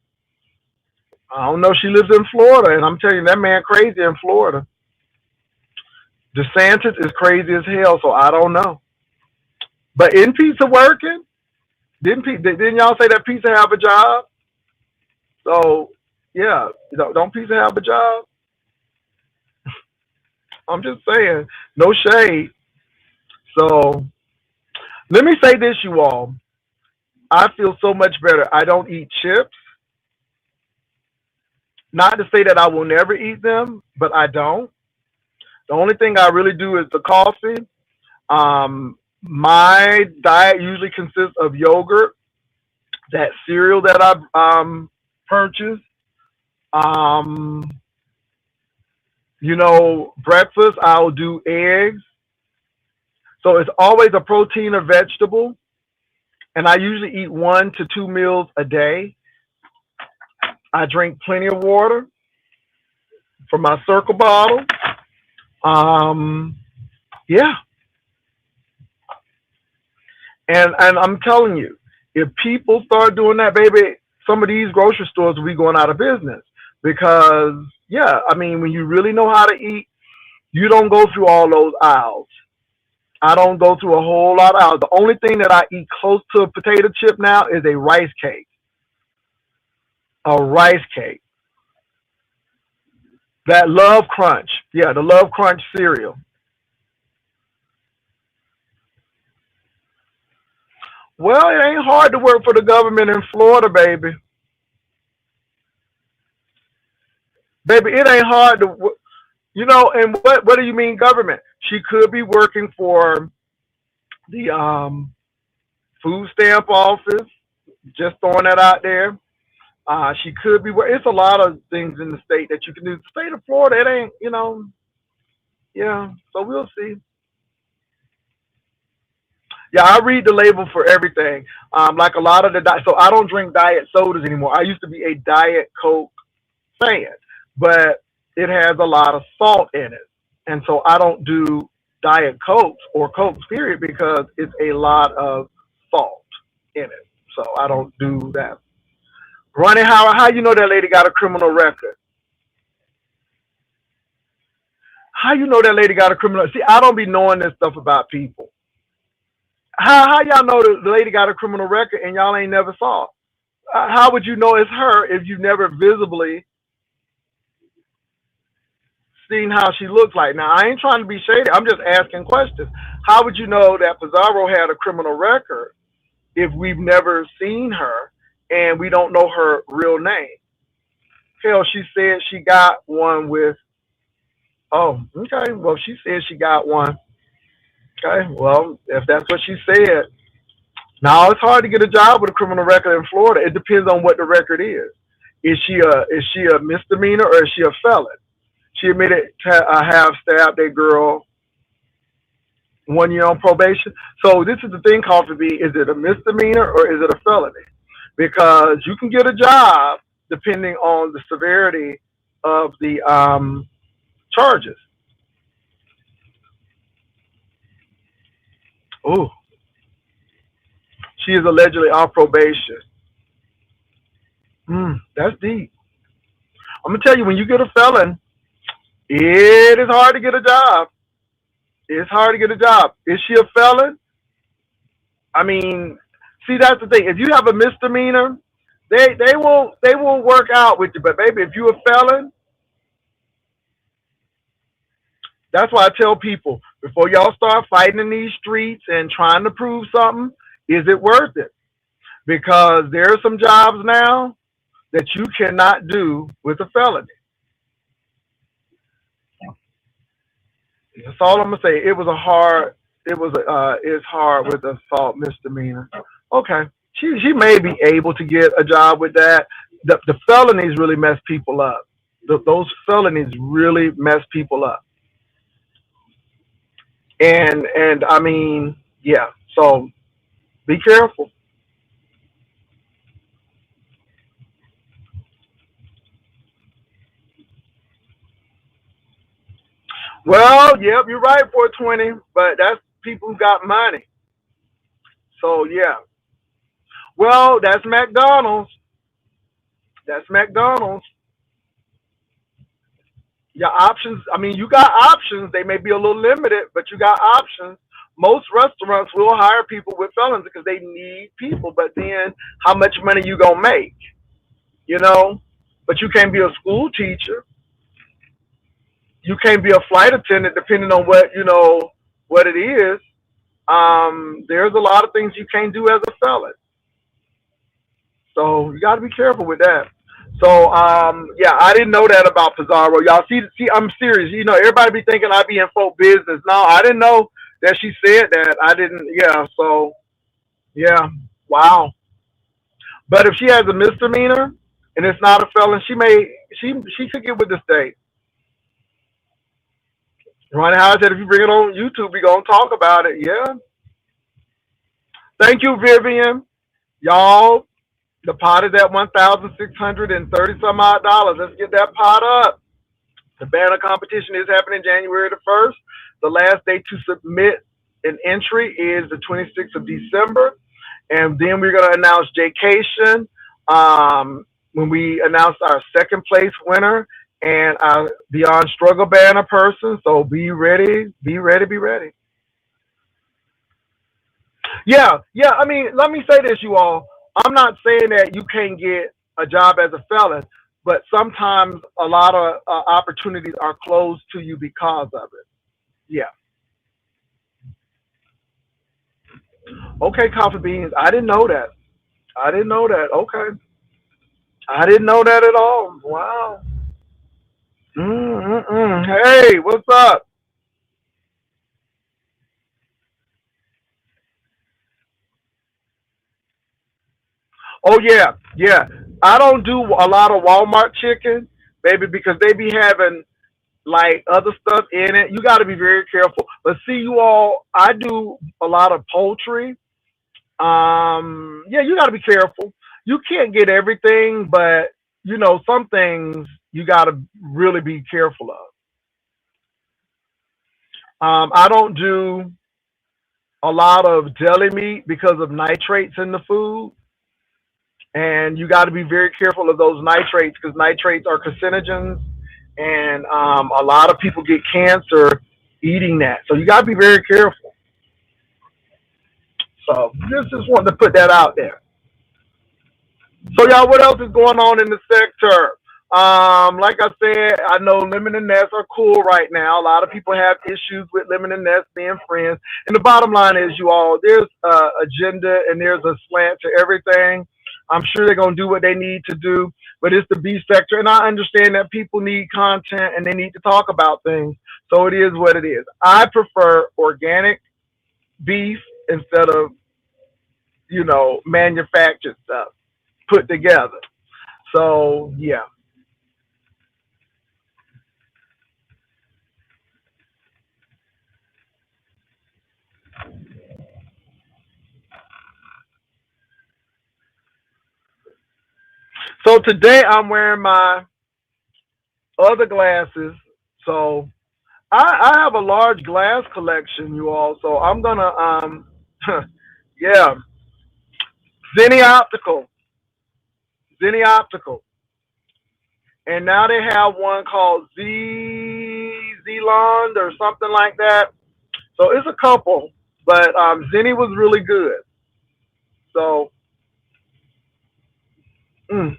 Speaker 1: I don't know. She lives in Florida, and I'm telling you, that man crazy in Florida. DeSantis is crazy as hell, so I don't know. But in pizza working? Didn't y'all say that pizza have a job? So yeah, don't pizza have a job? I'm just saying, no shade. So let me say this, you all. I feel so much better. I don't eat chips. Not to say that I will never eat them, but I don't. The only thing I really do is the coffee. Um, My diet usually consists of yogurt, that cereal that I purchased, um, breakfast. I'll do eggs. So it's always a protein or vegetable, and I usually eat 1 to 2 meals a day. I drink plenty of water from my Circle bottle. Um, yeah, and I'm telling you, if people start doing that, baby, some of these grocery stores will be going out of business because, yeah, I mean, when you really know how to eat, you don't go through all those aisles. I don't go through a whole lot of aisles. The only thing that I eat close to a potato chip now is a rice cake. A rice cake. That Love Crunch. Yeah, the Love Crunch cereal. Well, it ain't hard to work for the government in Florida, baby. Baby, it ain't hard to, and what do you mean government? She could be working for the food stamp office, just throwing that out there. She could be, it's a lot of things in the state that you can do. The state of Florida, it ain't, yeah, so we'll see. Yeah, I read the label for everything. Like a lot of so I don't drink diet sodas anymore. I used to be a Diet Coke fan, but it has a lot of salt in it. And so I don't do Diet Cokes or Cokes, period, because it's a lot of salt in it. So I don't do that. Ronnie Howard, how you know that lady got a criminal record? How you know that lady got a criminal? See, I don't be knowing this stuff about people. How y'all know the lady got a criminal record and y'all ain't never saw it? How would you know it's her if you've never visibly seen how she looks like? Now, I ain't trying to be shady. I'm just asking questions. How would you know that Pizarro had a criminal record if we've never seen her and we don't know her real name? Hell, she said she got one with, oh, okay. Well, she said she got one. Okay. Well, if that's what she said, now it's hard to get a job with a criminal record in Florida. It depends on what the record is. Is she a misdemeanor or is she a felon? She admitted to have stabbed a girl 1 year on probation. So this is the thing, Coffee B. Is it a misdemeanor or is it a felony? Because you can get a job depending on the severity of the charges. Oh, she is allegedly on probation. That's deep. I'm gonna tell you, when you get a felon, it is hard to get a job. It's hard to get a job. Is she a felon? I mean, see, that's the thing. If you have a misdemeanor, they will work out with you. But baby, if you a felon, that's why I tell people before y'all start fighting in these streets and trying to prove something, is it worth it? Because there are some jobs now that you cannot do with a felony. That's all I'm gonna say. It was a hard. It was it's hard with assault misdemeanor. Okay, she may be able to get a job with that. The felonies really mess people up. Those felonies really mess people up. And I mean, yeah. So be careful. Well, yep, you're right, 420, but that's people who got money. So yeah. Well, that's McDonald's. That's McDonald's. Your options, I mean, you got options. They may be a little limited, but you got options. Most restaurants will hire people with felons because they need people. But then, how much money you gonna make? You know. But you can't be a school teacher. You can't be a flight attendant, depending on what it is. There's a lot of things you can't do as a felon. So you got to be careful with that. So yeah, I didn't know that about Pizarro. Y'all see, I'm serious. Everybody be thinking I be in folk business. No, I didn't know that she said that. I didn't. Yeah. So yeah. Wow. But if she has a misdemeanor and it's not a felon, she could get with the state. Ronnie Howard said if you bring it on YouTube, we gonna talk about it. Yeah. Thank you, Vivian. Y'all, the pot is at $1,630 some odd dollars. Let's get that pot up. The banner competition is happening January the 1st. The last day to submit an entry is the 26th of December. And then we're going to announce Jaycation when we announce our second place winner and our Beyond Struggle banner person. So be ready, be ready, be ready. Yeah, yeah. I mean, let me say this, you all. I'm not saying that you can't get a job as a felon, but sometimes a lot of opportunities are closed to you because of it. Yeah. Okay, coffee beans. I didn't know that. I didn't know that. Okay. I didn't know that at all. Wow. Mm-mm-mm. Hey, what's up? Oh yeah, yeah. I don't do a lot of Walmart chicken, baby, because they be having like other stuff in it. You got to be very careful. But see, you all, I do a lot of poultry. Yeah, you got to be careful. You can't get everything, but you know, some things you got to really be careful of. I don't do a lot of deli meat because of nitrates in the food. And you got to be very careful of those nitrates because nitrates are carcinogens, and a lot of people get cancer eating that. So you got to be very careful. So just wanted to put that out there. So y'all, what else is going on in the sector? Like I said, I know Lemon and Ness are cool right now. A lot of people have issues with Lemon and Ness being friends. And the bottom line is, you all, there's agenda and there's a slant to everything. I'm sure they're gonna do what they need to do, but it's the beef sector, and I understand that people need content and they need to talk about things. So it is what it is. I prefer organic beef instead of manufactured stuff put together. So yeah. So today I'm wearing my other glasses. So I have a large glass collection, you all. So I'm gonna yeah, Zenny Optical, Zenny Optical, and now they have one called Zealand or something like that. So it's a couple, but Zenny was really good. So mm.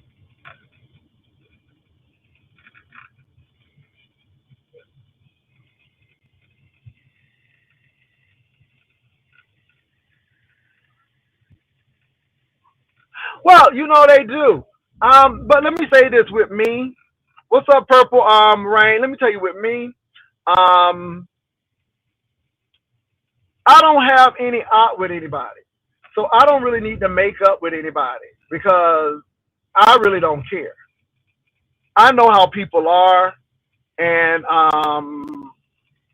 Speaker 1: Well, they do. But let me say this with me. What's up, Purple Rain? Let me tell you with me. Um, I don't have any art with anybody. So I don't really need to make up with anybody because I really don't care. I know how people are, and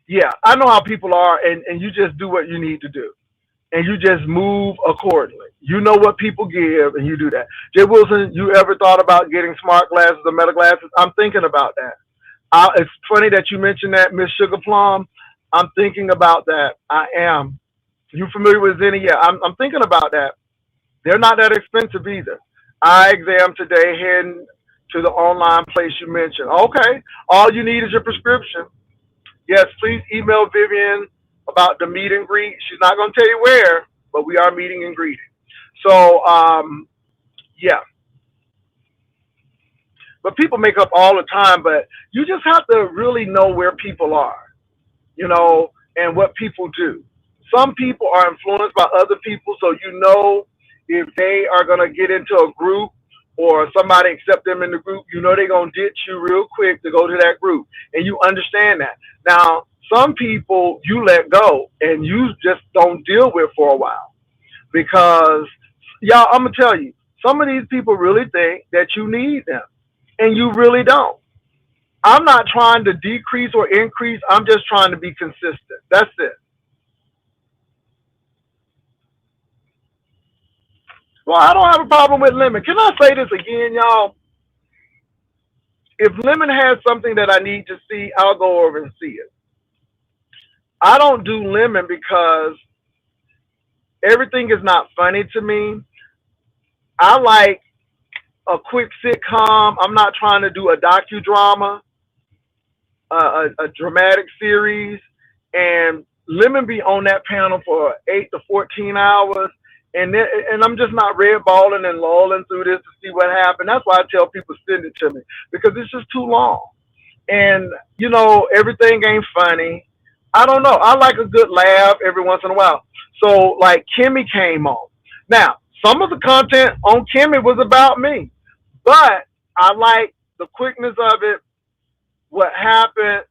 Speaker 1: yeah, I know how people are, and you just do what you need to do, and you just move accordingly. You know what people give, and you do that. Jay Wilson, you ever thought about getting smart glasses or meta glasses? I'm thinking about that. It's funny that you mentioned that, Miss Sugar Plum. I'm thinking about that. I am. You familiar with Zenny? Yeah, I'm thinking about that. They're not that expensive either. Eye exam today, heading to the online place you mentioned. Okay, all you need is your prescription. Yes, please email Vivian about the meet and greet. She's not going to tell you where, but we are meeting and greeting. So, yeah. But people make up all the time, but you just have to really know where people are, and what people do. Some people are influenced by other people, so if they are going to get into a group or somebody accept them in the group, they're going to ditch you real quick to go to that group, and you understand that. Now, Some people you let go and you just don't deal with for a while because y'all, I'm gonna tell you, some of these people really think that you need them, and you really don't. I'm not trying to decrease or increase. I'm just trying to be consistent. That's it. Well, I don't have a problem with lemon. Can I say this again, y'all? If lemon has something that I need to see, I'll go over and see it. I don't do lemon because everything is not funny to me. I like a quick sitcom. I'm not trying to do a docudrama, a dramatic series, and Lemon be on that panel for 8 to 14 hours, and I'm just not red balling and lolling through this to see what happened. That's why I tell people send it to me because it's just too long, and everything ain't funny. I don't know. I like a good laugh every once in a while. So like Kimmy came on. Now some of the content on Kimmy was about me, but I like the quickness of it, what happened.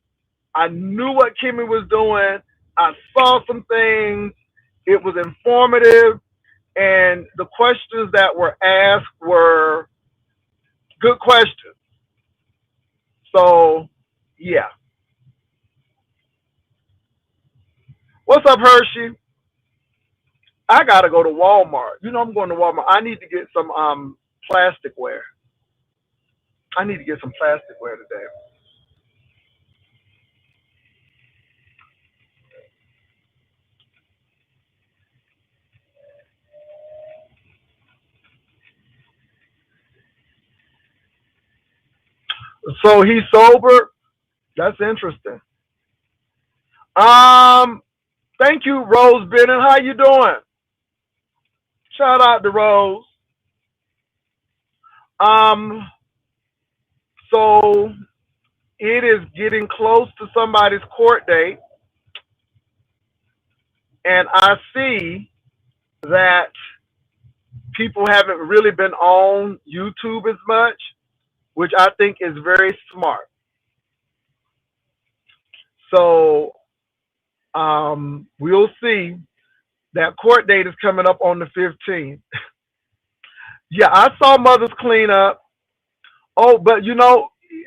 Speaker 1: I knew what Kimmy was doing. I saw some things. It was informative, and the questions that were asked were good questions. So, yeah. What's up, Hershey? I gotta go to Walmart. I'm going to Walmart. I need to get some plasticware. I need to get some plasticware today. So he's sober. That's interesting. Um, Thank you, Rose Bennett. How you doing? Shout out to Rose. Um, so it is getting close to somebody's court date, and I see that people haven't really been on YouTube as much, which I think is very smart. So we'll see. That court date is coming up on the 15th. Yeah, I saw Mothers Clean Up. Oh,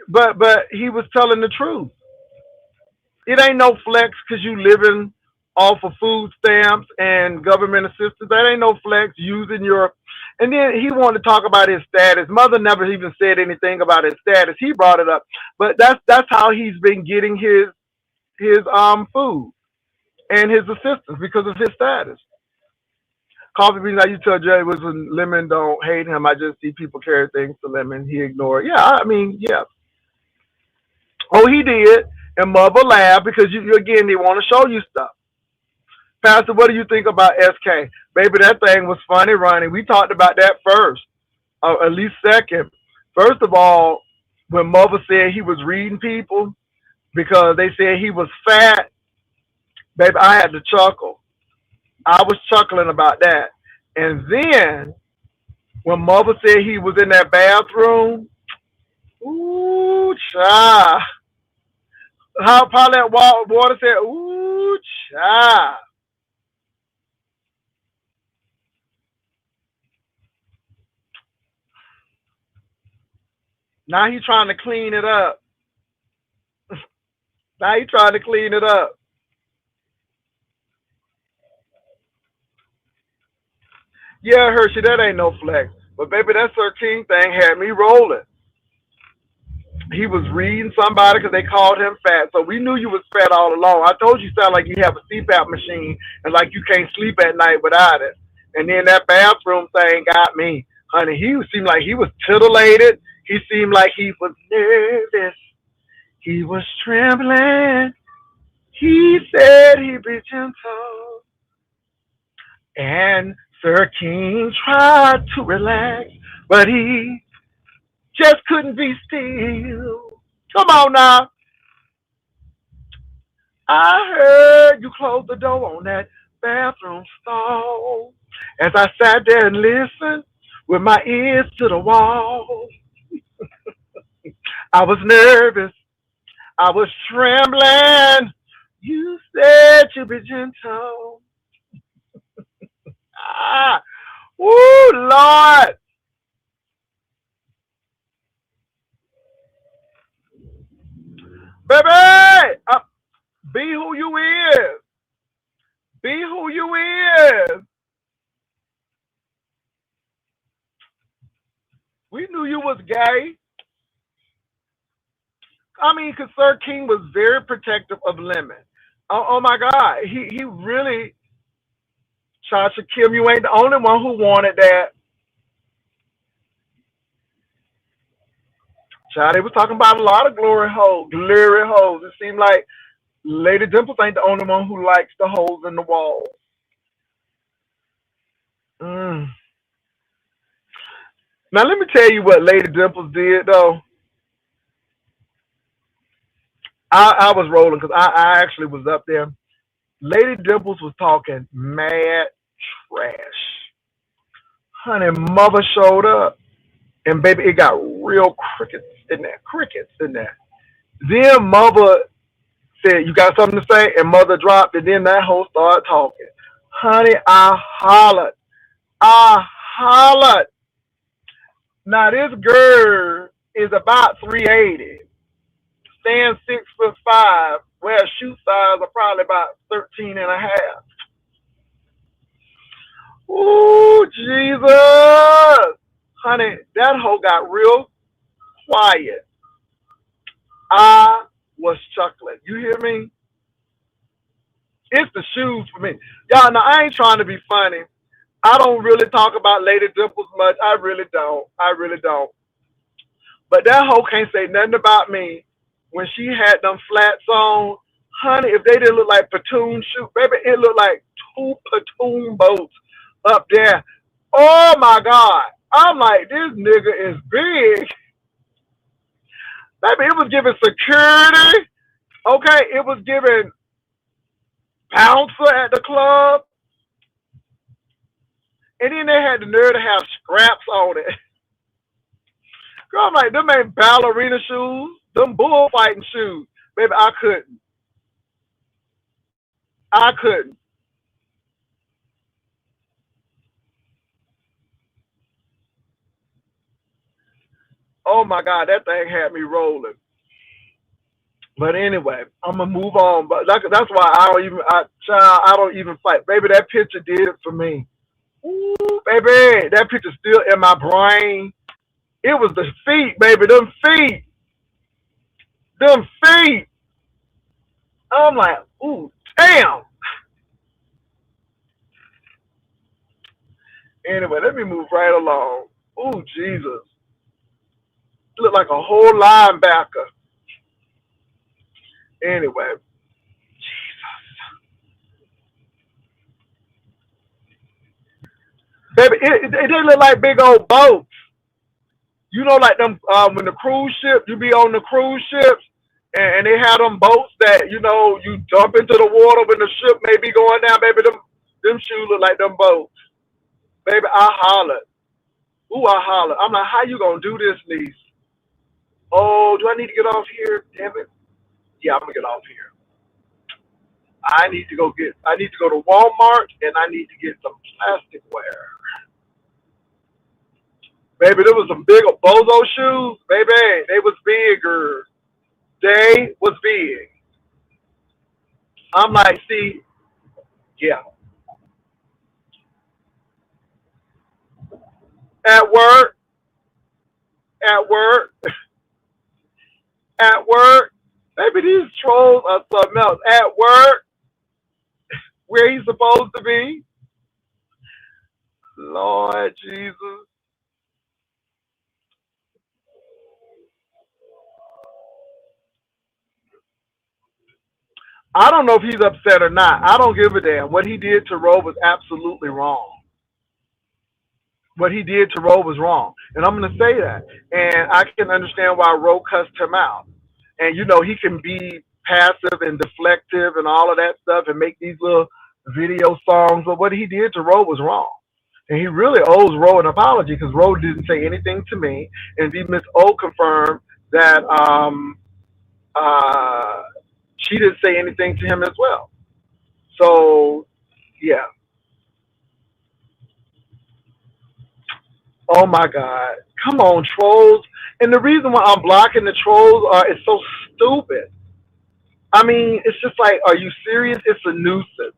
Speaker 1: but but he was telling the truth. It ain't no flex because you living off of food stamps and government assistance. That ain't no flex using your. And then he wanted to talk about his status. Mother never even said anything about his status. He brought it up, but that's how he's been getting his food and his assistance because of his status. Coffee Beans, I used to tell Jay was when Lemon don't hate him. I just see people carry things to Lemon. He ignored. Yeah, I mean, yeah. Oh, he did. And Mother laughed because you again they want to show you stuff. Pastor, what do you think about SK? Baby, that thing was funny running. We talked about that first, at least second. First of all, when Mother said he was reading people because they said he was fat, baby, I had to chuckle. I was chuckling about that. And then when Mother said he was in that bathroom, ooh, child. How Paulette Water said, ooh, child. Now he trying to clean it up. Now he trying to clean it up. Yeah, Hershey, that ain't no flex. But baby, that Sir King thing had me rolling. He was reading somebody because they called him fat. So we knew you was fat all along. I told you sound like you have a CPAP machine and like you can't sleep at night without it. And then that bathroom thing got me. Honey, he seemed like he was titillated. He seemed like he was nervous. He was trembling. He said he'd be gentle. And Sir King tried to relax, but he just couldn't be still. Come on now. I heard you close the door on that bathroom stall. As I sat there and listened with my ears to the wall, I was nervous. I was trembling. Said you be gentle. Ah, woo, Lord. Baby, be who you is. Be who you is. We knew you was gay. I mean, because Sir King was very protective of Lemon. Oh my God, he really, Tasha Kim, you ain't the only one who wanted that. Child, they was talking about a lot of glory holes. It seemed like Lady Dimples ain't the only one who likes the holes in the wall. Mm. Now let me tell you what Lady Dimples did though. I was rolling because I actually was up there. Lady Dimples was talking mad trash. Honey, mother showed up. And baby, it got real crickets in there. Crickets in there. Then mother said, "You got something to say?" And mother dropped, and then that hoe started talking. Honey, I hollered. I hollered. Now this girl is about 380, stands 6'5", wears shoe size of probably about 13 and a half. Ooh, Jesus. Honey, that hoe got real quiet. I was chuckling. You hear me? It's the shoes for me. Y'all, now I ain't trying to be funny. I don't really talk about Lady Dimples much. I really don't. I really don't. But that hoe can't say nothing about me when she had them flats on. Honey, if they didn't look like platoon shoes, baby, it looked like two platoon boats up there. Oh my God. I'm like, this nigga is big. Baby, it was giving security. Okay, it was giving bouncer at the club. And then they had the nerve to have scraps on it. Girl, I'm like, them ain't ballerina shoes. Them bullfighting shoes. Baby, I couldn't. I couldn't. Oh my God, that thing had me rolling. But anyway, I'm gonna move on. But that's why I don't even fight. Baby, that picture did it for me. Ooh, baby, that picture's still in my brain. It was the feet, baby, them feet, them feet. I'm like, ooh, damn. Anyway, let me move right along. Ooh, Jesus. Look like a whole linebacker. Anyway, baby, they look like big old boats. You know, like them when the cruise ship, you be on the cruise ships, and they have them boats that you dump into the water when the ship may be going down. Baby, them shoes look like them boats. Baby, I hollered. Ooh, I hollered. I'm like, how you gonna do this, niece? Oh, do I need to get off here? Damn it. Yeah, I'm gonna get off here. I need to go to Walmart and I need to get some plasticware. Baby, there was some big bozo shoes. Baby, they was bigger. They was big. I'm like, see, yeah. At work, at work, at work. Baby, these trolls are something else. At work, where he's supposed to be. Lord Jesus. I don't know if he's upset or not. I don't give a damn. What he did to Roe was absolutely wrong. What he did to Roe was wrong. And I'm going to say that. And I can understand why Roe cussed him out. And, he can be passive and deflective and all of that stuff and make these little video songs. But what he did to Roe was wrong. And he really owes Roe an apology because Roe didn't say anything to me. And Miss O confirmed that uh, she didn't say anything to him as well. So yeah. Oh my God. Come on, trolls. And the reason why I'm blocking the trolls are it's so stupid. I mean, it's just like, are you serious? It's a nuisance.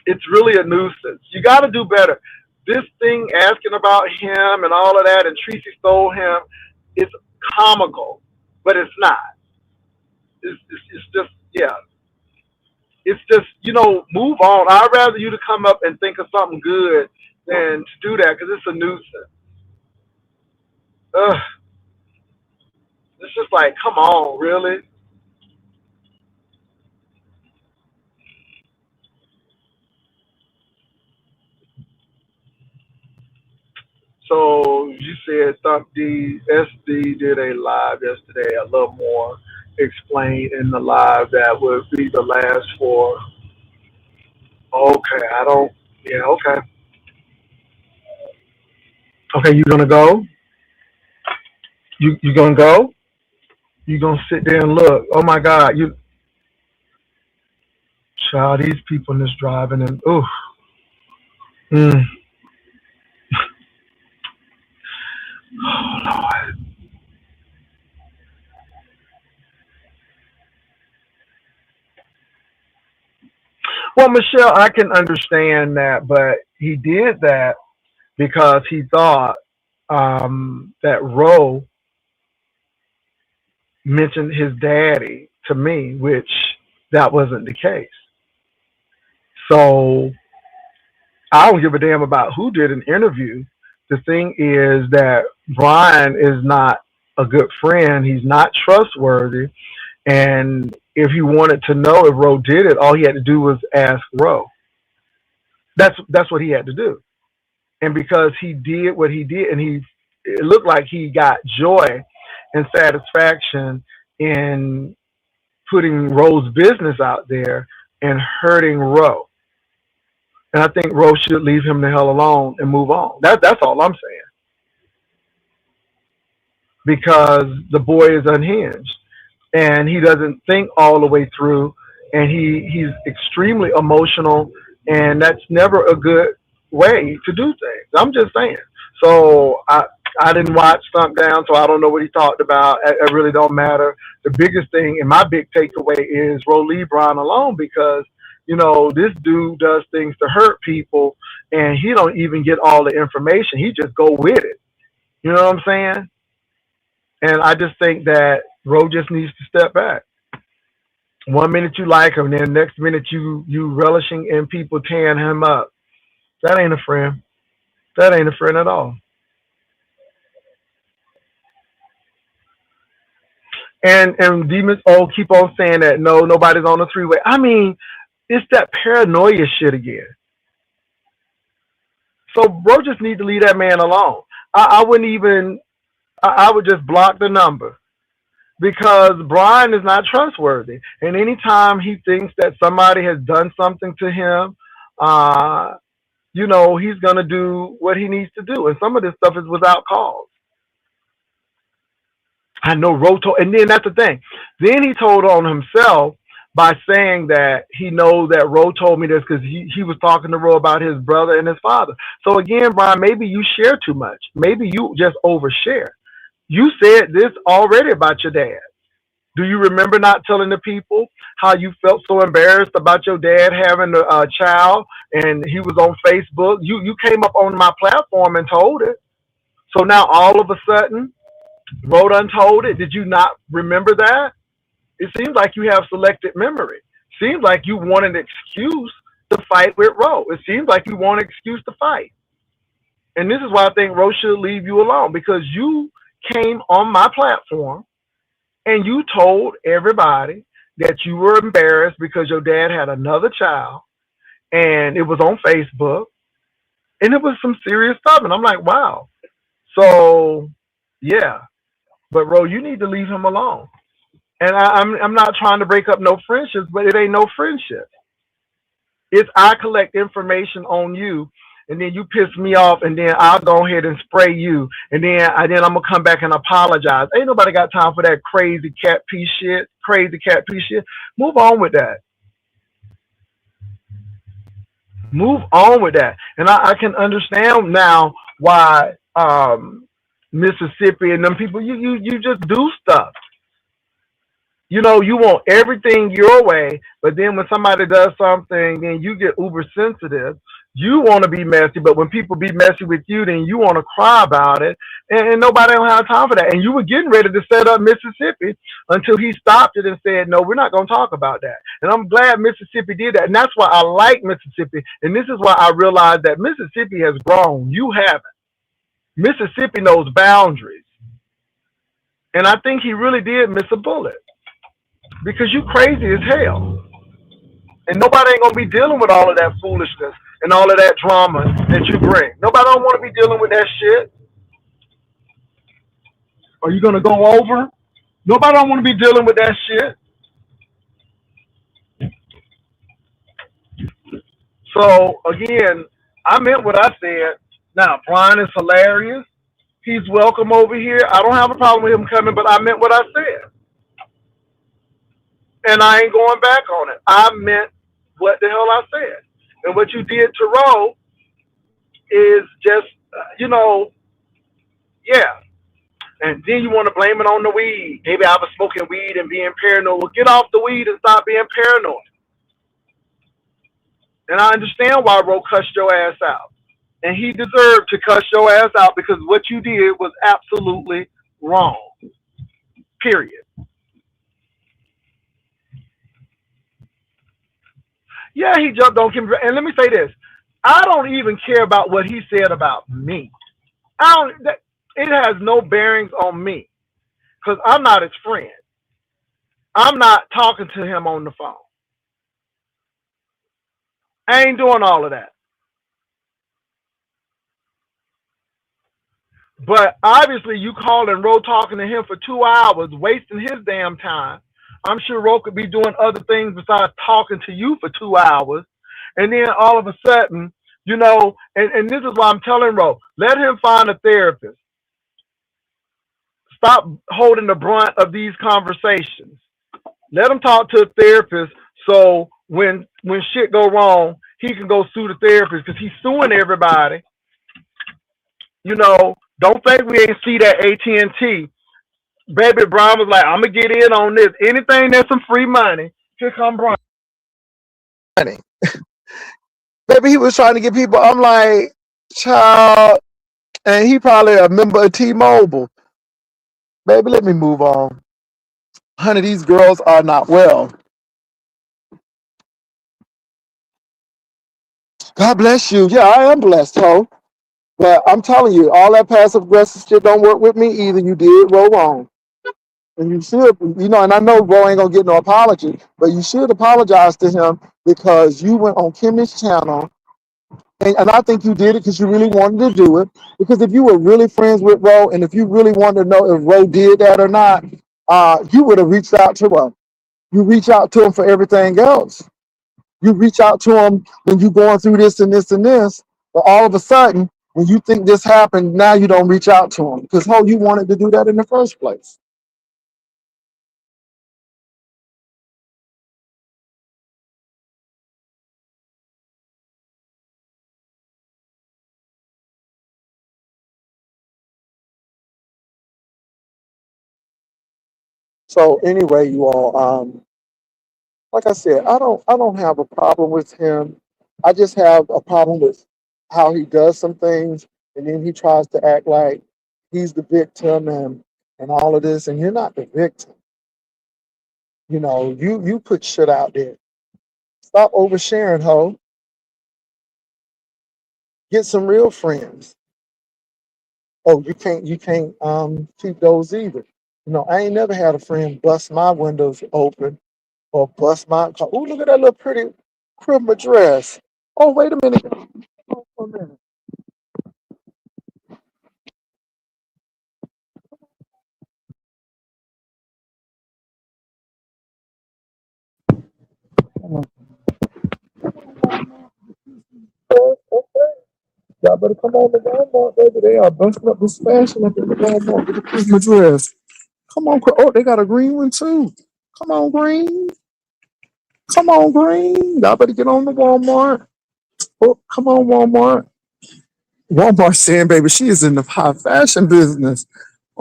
Speaker 1: It's really a nuisance. You got to do better. This thing asking about him and all of that, and Tracy stole him, it's comical, but it's not. It's just, yeah. It's just, move on. I'd rather you to come up and think of something good than to do that because it's a nuisance. Ugh. It's just like, come on, really? So you said Thump D SD did a live yesterday, a little more explained in the live that would be the last four. Okay, I don't. Yeah, okay. Okay, you gonna go? You gonna go? You gonna sit there and look? Oh my God, you child, these people in this driving and ooh, mm, oh Lord. Well, Michelle, I can understand that, but he did that because he thought that Roe mentioned his daddy to me, which that wasn't the case. So I don't give a damn about who did an interview. The thing is that Brian is not a good friend. He's not trustworthy. And if you wanted to know if Roe did it, all he had to do was ask Roe. That's what he had to do. And because he did what he did, and it looked like he got joy and satisfaction in putting Roe's business out there and hurting Roe. And I think Roe should leave him the hell alone and move on. That's all I'm saying. Because the boy is unhinged and he doesn't think all the way through, and he's extremely emotional, and that's never a good way to do things. I'm just saying. So I didn't watch Stump Down, so I don't know what he talked about. It really don't matter. The biggest thing and my big takeaway is Roe leave Brian alone because this dude does things to hurt people, and he don't even get all the information. He just go with it. You know what I'm saying? And I just think that Roe just needs to step back. One minute you like him, then the next minute you relishing in people tearing him up. That ain't a friend. That ain't a friend at all. And demons keep on saying that no, nobody's on the three-way. I mean, it's that paranoia shit again. So bro just need to leave that man alone. I wouldn't even I would just block the number because Brian is not trustworthy. And anytime he thinks that somebody has done something to him, uh, he's gonna do what he needs to do. And some of this stuff is without cause. I know Roto, and then that's the thing. Then he told on himself by saying that he knows that Ro told me this because he was talking to Ro about his brother and his father. So again, Brian, maybe you share too much. Maybe you just overshare. You said this already about your dad. Do you remember not telling the people how you felt so embarrassed about your dad having a child and he was on Facebook? You came up on my platform and told it. So now all of a sudden, Ro done told it. Did you not remember that? It seems like you have selective memory. Seems like you want an excuse to fight with Ro. It seems like you want an excuse to fight. And this is why I think Ro should leave you alone because you came on my platform and you told everybody that you were embarrassed because your dad had another child and it was on Facebook and it was some serious stuff. And I'm like, wow. So, yeah. But, Ro, you need to leave him alone. And I'm not trying to break up no friendships, but it ain't no friendship. It's I collect information on you, and then you piss me off, and then I'll go ahead and spray you, and then I'm gonna come back and apologize. Ain't nobody got time for that crazy cat piece shit. Crazy cat piece shit. Move on with that. Move on with that. And I can understand now why Mississippi and them people, you just do stuff. You know, you want everything your way, but then when somebody does something, then you get uber sensitive. You want to be messy, but when people be messy with you, then you want to cry about it, and nobody don't have time for that. And you were getting ready to set up Mississippi until he stopped it and said, "No, we're not going to talk about that." And I'm glad Mississippi did that, and that's why I like Mississippi. And this is why I realized that Mississippi has grown. You haven't. Mississippi knows boundaries, and I think he really did miss a bullet because you crazy as hell. And nobody ain't gonna be dealing with all of that foolishness and all of that drama that you bring. Nobody don't want to be dealing with that shit. Are you gonna go over? Nobody don't want to be dealing with that shit. So again, I meant what I said. Now Brian is hilarious. He's welcome over here. I don't have a problem with him coming, but I meant what I said, and I ain't going back on it. I meant what the hell I said, and what you did to Roe is just, yeah. And then you want to blame it on the weed. Maybe I was smoking weed and being paranoid. Well, get off the weed and stop being paranoid. And I understand why Ro cussed your ass out. And he deserved to cuss your ass out because what you did was absolutely wrong. Period. Yeah, he jumped on Kim. And let me say this. I don't even care about what he said about me. I don't. It has no bearings on me because I'm not his friend. I'm not talking to him on the phone. I ain't doing all of that. But obviously, you calling Ro talking to him for 2 hours, wasting his damn time. I'm sure Ro could be doing other things besides talking to you for 2 hours. And then all of a sudden, and this is why I'm telling Ro, let him find a therapist. Stop holding the brunt of these conversations. Let him talk to a therapist so when shit go wrong, he can go sue the therapist because he's suing everybody. Don't think we ain't see that AT&T. Baby Brown was like, I'm gonna get in on this. Anything that's some free money, here come Brian. Money. Baby, he was trying to get people. I'm like, child, and he probably a member of T-Mobile. Baby, let me move on. Honey, these girls are not well. God bless you. Yeah, I am blessed, ho. But I'm telling you, all that passive aggressive shit don't work with me either. You did Ro wrong. And you should, and I know Ro ain't gonna get no apology, but you should apologize to him because you went on Kimmy's channel, and I think you did it because you really wanted to do it. Because if you were really friends with Ro, and if you really wanted to know if Ro did that or not, you would have reached out to him. You reach out to him for everything else. You reach out to him when you're going through this and this and this, but all of a sudden, when you think this happened, now you don't reach out to him because you wanted to do that in the first place. So anyway, you all, like I said, I don't have a problem with him. I just have a problem with how he does some things, and then he tries to act like he's the victim and all of this, and you're not the victim. You put shit out there. Stop oversharing, ho. Get some real friends. Oh, you can't keep those either. I ain't never had a friend bust my windows open or bust my car. Oh, look at that little pretty crib dress. Oh, wait a minute. Oh, a minute. Okay. Y'all better come on to Walmart, baby. They are busting up this fashion up in the Walmart with the Christmas dress. Come on. Oh, they got a green one too. Come on, green. Come on, green. Y'all better get on the Walmart.
Speaker 2: Oh, come on, Walmart. Walmart saying, baby, she is in the high fashion business.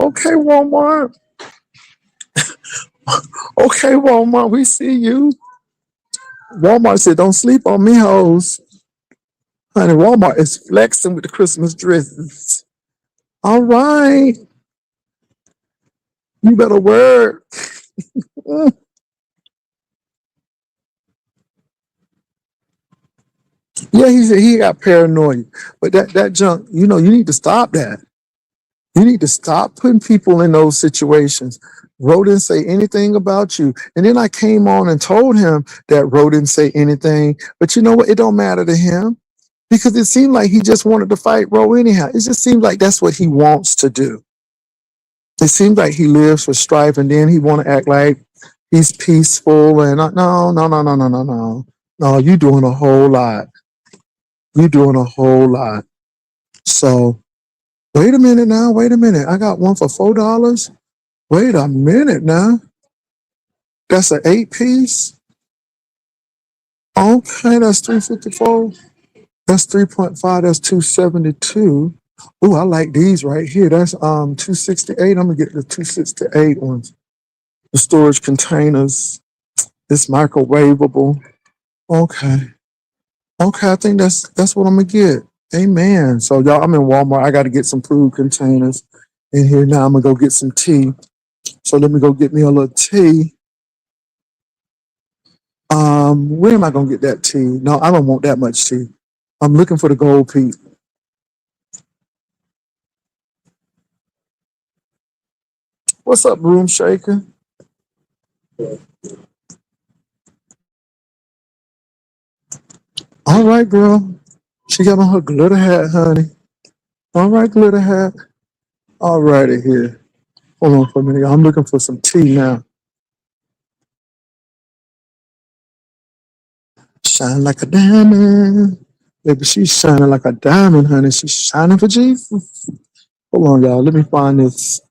Speaker 2: Okay, Walmart. Okay, Walmart, we see you. Walmart said, don't sleep on me, hoes. Honey, Walmart is flexing with the Christmas dresses. All right, you better work. Mm. Yeah, he said he got paranoid. But that junk, you need to stop that. You need to stop putting people in those situations. Ro didn't say anything about you. And then I came on and told him that Ro didn't say anything. But you know what? It don't matter to him because it seemed like he just wanted to fight Ro anyhow. It just seems like that's what he wants to do. It seems like he lives for strife and then he want to act like he's peaceful and no, no, no, no, no, no, no. No, you doing a whole lot. You doing a whole lot. So wait a minute now. Wait a minute. I got one for $4. Wait a minute now. That's an 8 piece. Okay, that's 354. That's 3.5. That's 272. Ooh, I like these right here. That's 268. I'm gonna get the 268 ones. The storage containers. It's microwavable. Okay. Okay, I think that's what I'm gonna get. Amen. So y'all, I'm in Walmart. I gotta get some food containers in here now. I'm gonna go get some tea. So let me go get me a little tea. Where am I gonna get that tea? No, I don't want that much tea. I'm looking for the gold peak. What's up, room shaker? All right, girl. She got on her glitter hat, honey. All right, glitter hat. All righty here. Hold on for a minute. I'm looking for some tea now. Shine like a diamond. Baby, she's shining like a diamond, honey. She's shining for Jesus. Hold on, y'all. Let me find this.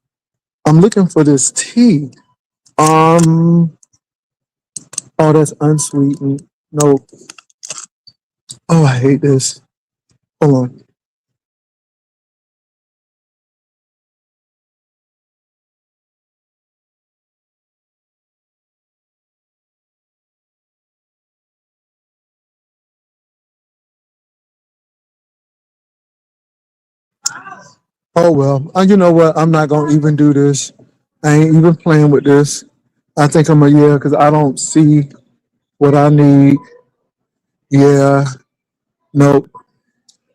Speaker 2: I'm looking for this tea. Um, oh, that's unsweetened. No. Oh, I hate this. Hold on. Oh well. You know what? I'm not gonna even do this. I ain't even playing with this. I think I'm a yeah because I don't see what I need. Yeah. Nope.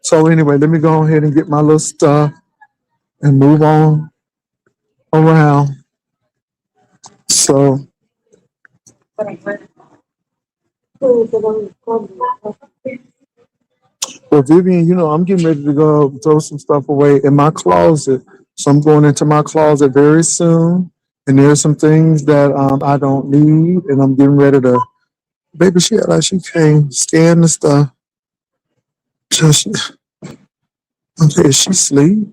Speaker 2: So anyway, let me go ahead and get my little stuff and move on around. So well, Vivian, I'm getting ready to go throw some stuff away in my closet. So I'm going into my closet very soon. And there's some things that I don't need, and I'm getting ready to. Baby, she act like she can't scan the stuff. So she, okay, is she sleep?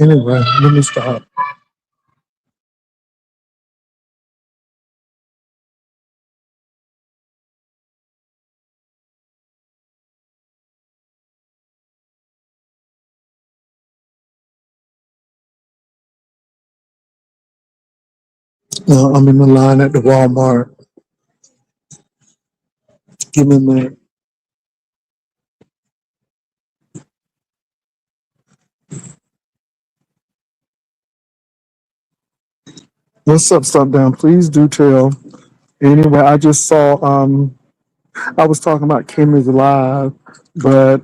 Speaker 2: Anyway, let me stop. I'm in the line at the Walmart. Give me a minute. What's up, Stop Down? Please do tell. Anyway, I just saw. I was talking about Kimmy's live, but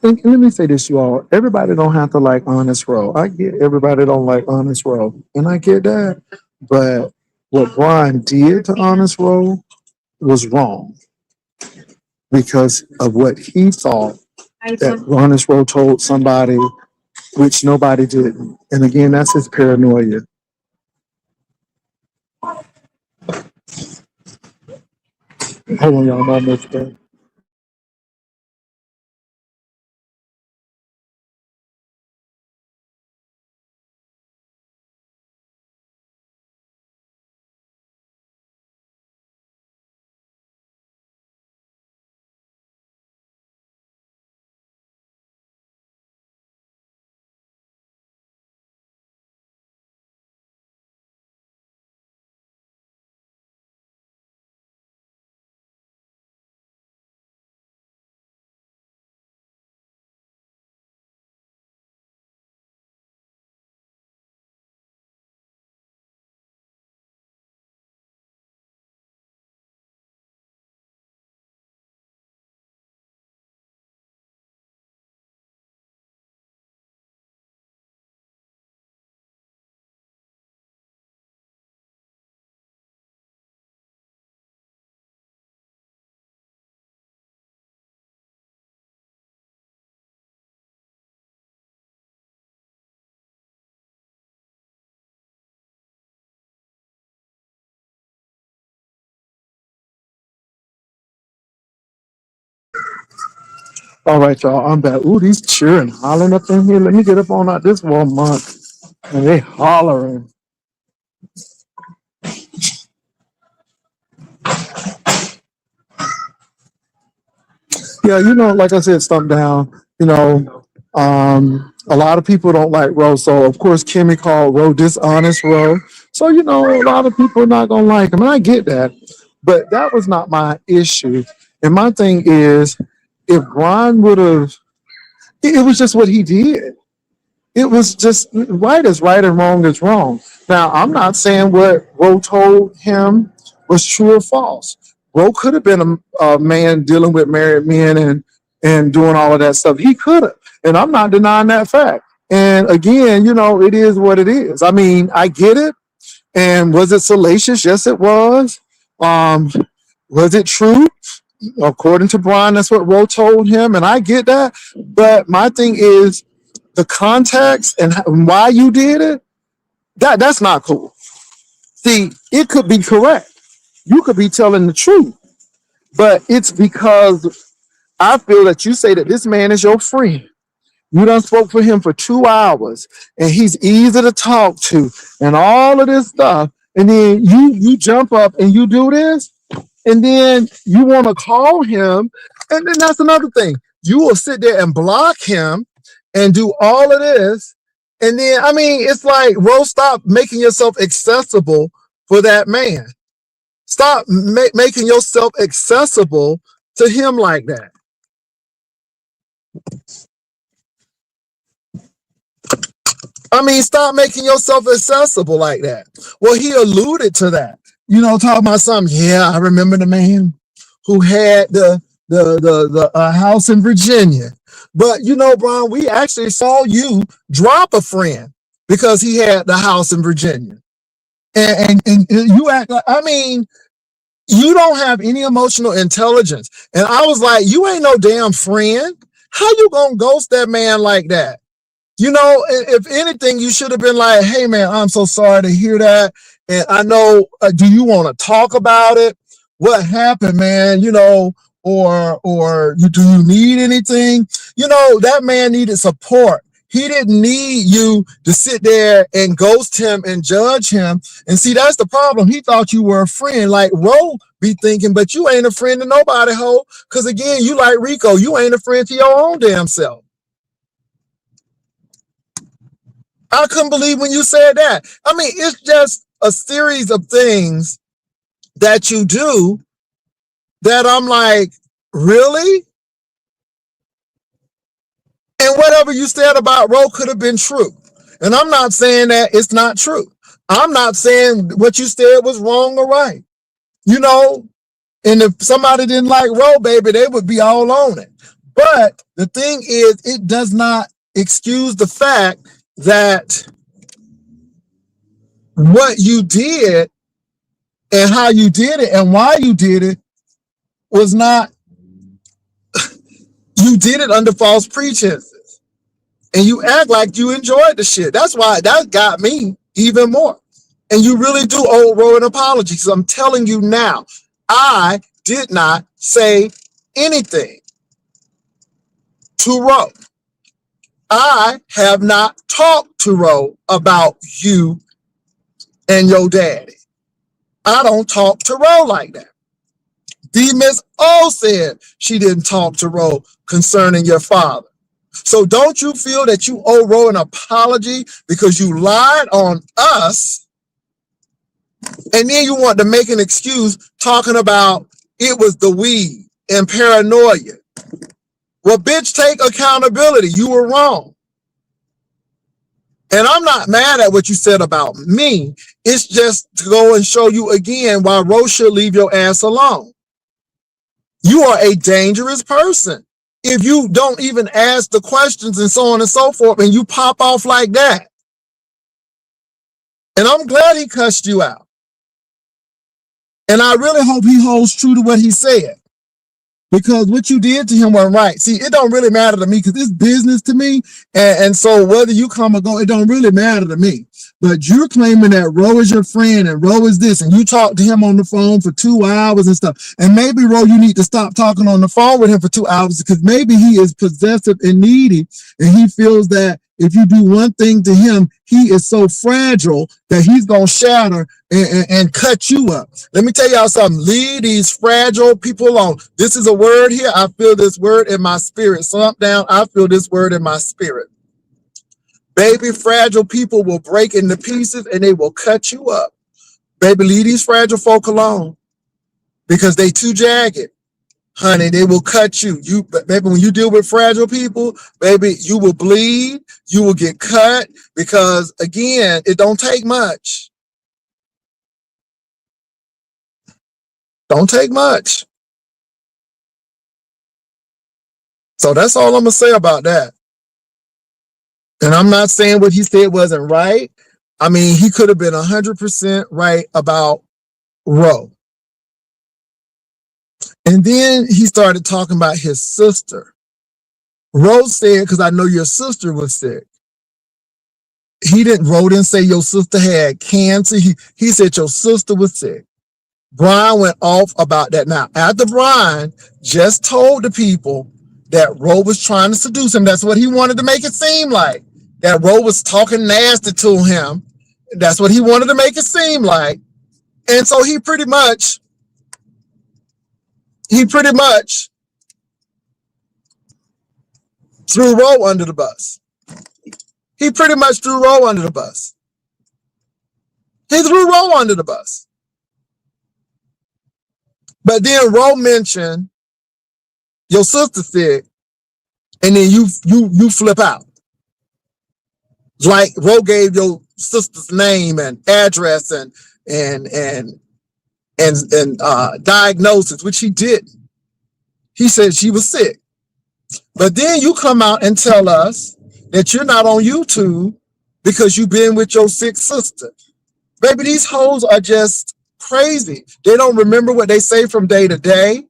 Speaker 2: and let me say this, you all. Everybody don't have to like Honest Row. I get everybody don't like Honest Row, and I get that. But what Brian did to Honest Row was wrong because of what he thought that Honest Row told somebody, which nobody did. And again, that's his paranoia. Hold on, y'all. I'm almost done. All right, y'all. I'm back. Ooh, these cheering, hollering up in here. Let me get up on out this Walmart. And they hollering. Yeah, like I said, Stump Down, a lot of people don't like Roe. So, of course, Kimmy called Roe dishonest Roe. So, a lot of people are not going to like him. And I get that. But that was not my issue. And my thing is, if Brian would have, it was just what he did. It was just right is right and wrong is wrong. Now, I'm not saying what Roe told him was true or false. Roe could have been a man dealing with married men and doing all of that stuff. He could have. And I'm not denying that fact. And again, it is what it is. I mean, I get it. And was it salacious? Yes, it was. Um, was it true? According to Brian, that's what Roe told him. And I get that. But my thing is, the context and why you did it, that's not cool. See, it could be correct. You could be telling the truth, but it's because I feel that you say that this man is your friend. You done spoke for him for 2 hours and he's easy to talk to and all of this stuff. And then you jump up and you do this and then you want to call him. And then that's another thing. You will sit there and block him and do all of this. And then, I mean, it's like, Rose, stop making yourself accessible for that man. Stop making yourself accessible to him like that. I mean, stop making yourself accessible like that. Well, he alluded to that. Talking about something. Yeah, I remember the man who had the house in Virginia. But Brian, we actually saw you drop a friend because he had the house in Virginia. And you act like, I mean, you don't have any emotional intelligence. And I was like, you ain't no damn friend. How you gonna ghost that man like that? If anything, you should have been like, hey man, I'm so sorry to hear that. And I know, do you want to talk about it? What happened, man? Or do you need anything? That man needed support. He didn't need you to sit there and ghost him and judge him. And see, that's the problem. He thought you were a friend. Like Ro be thinking, but you ain't a friend to nobody, ho. Because again, you like Rico. You ain't a friend to your own damn self. I couldn't believe when you said that. I mean, it's just a series of things that you do that I'm like, really? And whatever you said about Roe could have been true. And I'm not saying that it's not true. I'm not saying what you said was wrong or right. And if somebody didn't like Roe, baby, they would be all on it. But the thing is, it does not excuse the fact that what you did and how you did it and why you did it was not, you did it under false pretenses. And you act like you enjoyed the shit. That's why that got me even more. And you really do owe Roe an apology, because I'm telling you now, I did not say anything to Roe. I have not talked to Roe about you and your daddy. I don't talk to Roe like that. Miss O said she didn't talk to Roe concerning your father. So don't you feel that you owe Roe an apology because you lied on us, and then you want to make an excuse talking about it was the weed and paranoia? Well, bitch, take accountability. You were wrong. And I'm not mad at what you said about me. It's just to go and show you again why Roe should leave your ass alone. You are a dangerous person if you don't even ask the questions and so on and so forth, and you pop off like that. And I'm glad he cussed you out. And I really hope he holds true to what he said. because what you did to him wasn't right. See, it don't really matter to me because it's business to me. And so whether you come or go, it don't really matter to me. But you're claiming that Ro is your friend and Ro is this, and you talk to him on the phone for 2 hours and stuff. And maybe, Ro, you need to stop talking on the phone with him for 2 hours because maybe he is possessive and needy, and he feels that if you do one thing to him, he is so fragile that he's going to shatter and cut you up. Let me tell y'all something. Leave these fragile people alone. This is a word here. I feel this word in my spirit. Slump down. I feel this word in my spirit. Baby, fragile people will break into pieces and they will cut you up. Baby, leave these fragile folk alone because they too jagged. Honey, they will cut you. Baby, when you deal with fragile people, baby, you will bleed. You will get cut because, again, it don't take much. Don't take much. So that's all I'm going to say about that. And I'm not saying what he said wasn't right. I mean, he could have been 100% right about Ro. And then he started talking about his sister. Ro said, because I know your sister was sick. Ro didn't say your sister had cancer. He said your sister was sick. Brian went off about that. Now, after Brian just told the people that Ro was trying to seduce him, that's what he wanted to make it seem like. That Ro was talking nasty to him. That's what he wanted to make it seem like. And so he pretty much threw Ro under the bus. He pretty much threw Ro under the bus. He threw Ro under the bus. But then Ro mentioned your sister sick, and then you flip out. Like Ro gave your sister's name and address and diagnosis, which he didn't. He said she was sick. But then you come out and tell us that you're not on YouTube because you've been with your sick sister. Baby, these hoes are just crazy. They don't remember what they say from day to day.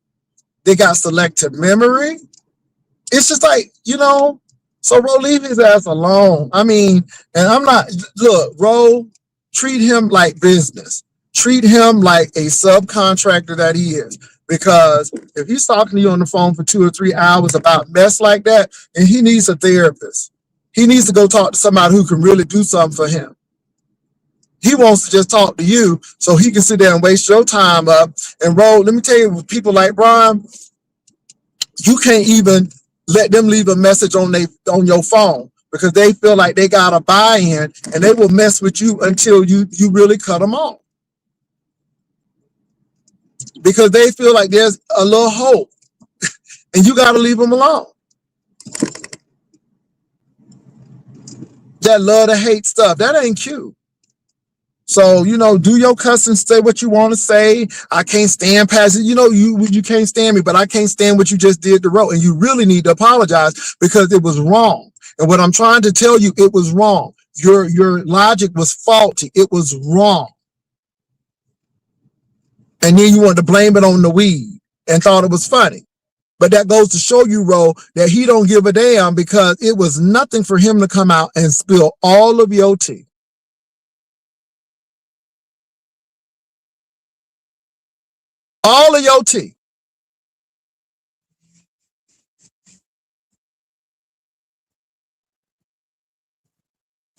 Speaker 2: They got selective memory. It's just like, so Ro, leave his ass alone. I mean, and I'm not, look, Ro, treat him like business. Treat him like a subcontractor that he is. Because if he's talking to you on the phone for 2 or 3 hours about mess like that, and he needs a therapist. He needs to go talk to somebody who can really do something for him. He wants to just talk to you so he can sit there and waste your time up. And Ro, let me tell you, with people like Brian, you can't even let them leave a message on your phone because they feel like they got a buy-in and they will mess with you until you really cut them off. Because they feel like there's a little hope and you got to leave them alone. That love to hate stuff, that ain't cute. So, do your cussing, say what you want to say. I can't stand past it. You can't stand me, but I can't stand what you just did to Ro. And you really need to apologize because it was wrong. And what I'm trying to tell you, it was wrong. Your logic was faulty. It was wrong. And then you wanted to blame it on the weed and thought it was funny. But that goes to show you, Ro, that he don't give a damn because it was nothing for him to come out and spill all of your tea. All of your tea.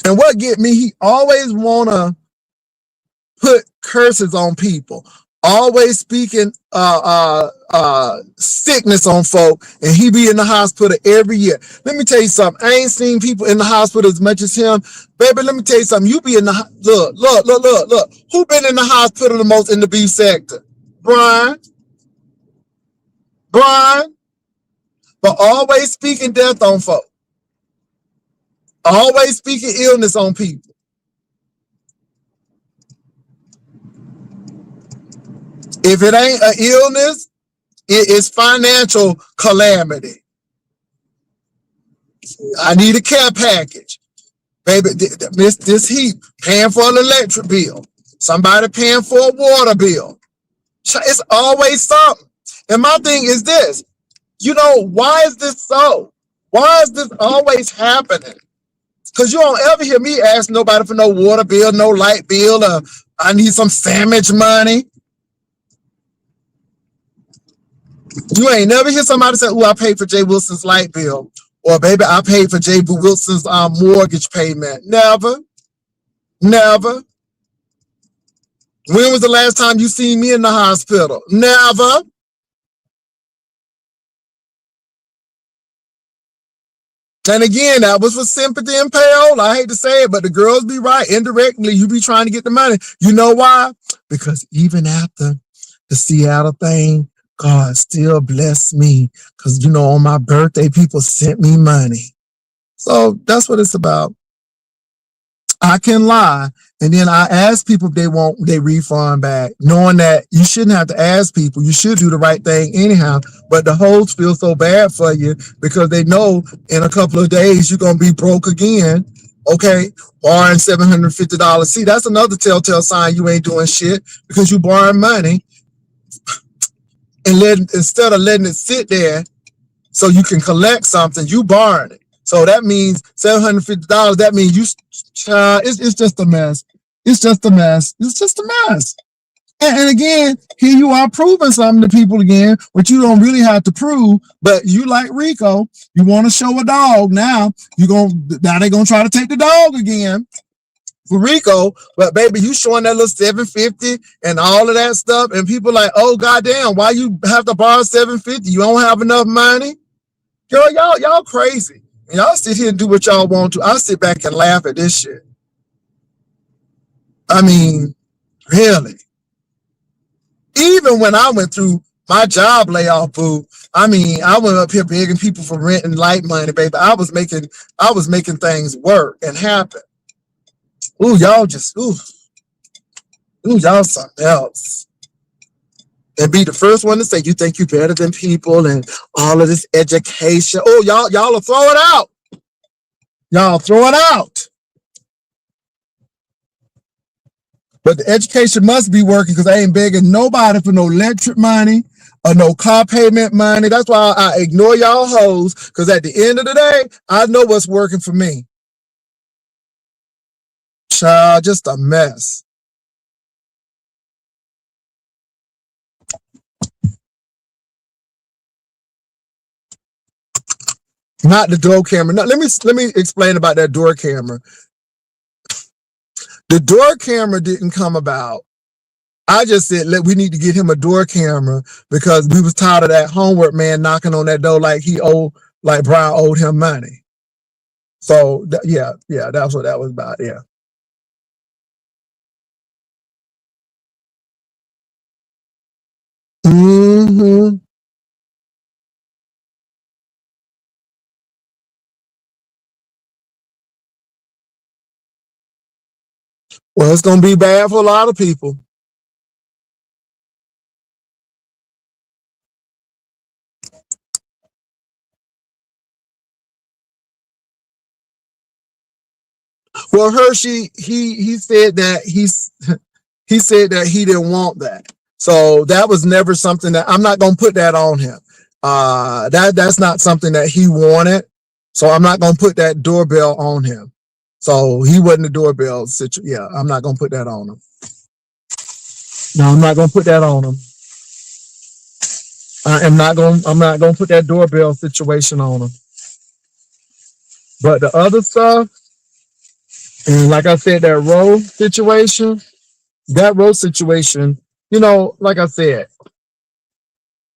Speaker 2: And what get me, he always want to put curses on people. Always speaking sickness on folk, and he be in the hospital every year. Let me tell you something. I ain't seen people in the hospital as much as him. Baby, let me tell you something. You be in the look. Who been in the hospital the most in the beef sector? Brian. But always speaking death on folk. Always speaking illness on people. If it ain't an illness, it is financial calamity. I need a care package. Baby, this heat, paying for an electric bill. Somebody paying for a water bill. It's always something. And my thing is this. You know, why is this so? Why is this always happening? Because you don't ever hear me ask nobody for no water bill, no light bill, or I need some sandwich money. You ain't never hear somebody say, "Oh, I paid for Jay Wilson's light bill," or "Baby, I paid for Jay Wilson's mortgage payment." Never, never. When was the last time you seen me in the hospital? Never. And again, that was for sympathy and payola. I hate to say it, but the girls be right. Indirectly, you be trying to get the money. You know why? Because even after the Seattle thing, God still blessed me. Because, you know, on my birthday, people sent me money. So that's what it's about. I can lie. And then I ask people if they want their refund back, knowing that you shouldn't have to ask people. You should do the right thing anyhow. But the hosts feel so bad for you because they know in a couple of days you're going to be broke again. Okay, borrowing $750. See, that's another telltale sign you ain't doing shit because you borrowing money and instead of letting it sit there so you can collect something, you borrowing it. So that means $750. That means you, it's just a mess. It's just a mess. It's just a mess. And again, here you are proving something to people again, which you don't really have to prove. But you like Rico, you want to show a dog. Now they're gonna try to take the dog again for Rico. But baby, you showing that little 750 and all of that stuff, and people like, oh goddamn, why you have to borrow 750? You don't have enough money, girl. Y'all crazy. And y'all sit here and do what y'all want to. I sit back and laugh at this shit. I mean, really. Even when I went through my job layoff, boo, I mean, I went up here begging people for rent and light money, baby. I was making things work and happen. Ooh, y'all y'all something else. And be the first one to say you think you're better than people and all of this education. Oh, y'all will throw it out. Y'all throw it out. But the education must be working because I ain't begging nobody for no electric money or no car payment money. That's why I ignore y'all hoes, because at the end of the day, I know what's working for me. Child, just a mess. Not the door camera. No, let me explain about that door camera. The door camera didn't come about. I just said, we need to get him a door camera because we was tired of that homework man knocking on that door like Brian owed him money. So yeah, that's what that was about. Yeah. Mm-hmm. Well, it's gonna be bad for a lot of people. Well, Hershey, he said that he said that he didn't want that. So that was never something that I'm not gonna put that on him. That's not something that he wanted. So I'm not gonna put that doorbell on him. So he wasn't the doorbell situation. Yeah, I'm not gonna put that on him. No, I'm not gonna put that on him. I'm not gonna put that doorbell situation on him. But the other stuff, and like I said, that row situation, you know, like I said,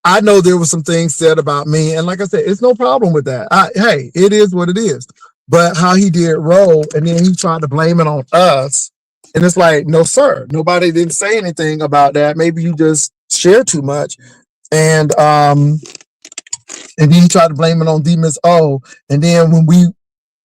Speaker 2: I know there were some things said about me, and like I said, it's no problem with that. Hey, it is what it is. But how he did roll, and then he tried to blame it on us, and it's like, no, sir, nobody didn't say anything about that. Maybe you just share too much, and then he tried to blame it on D Miss O, and then when we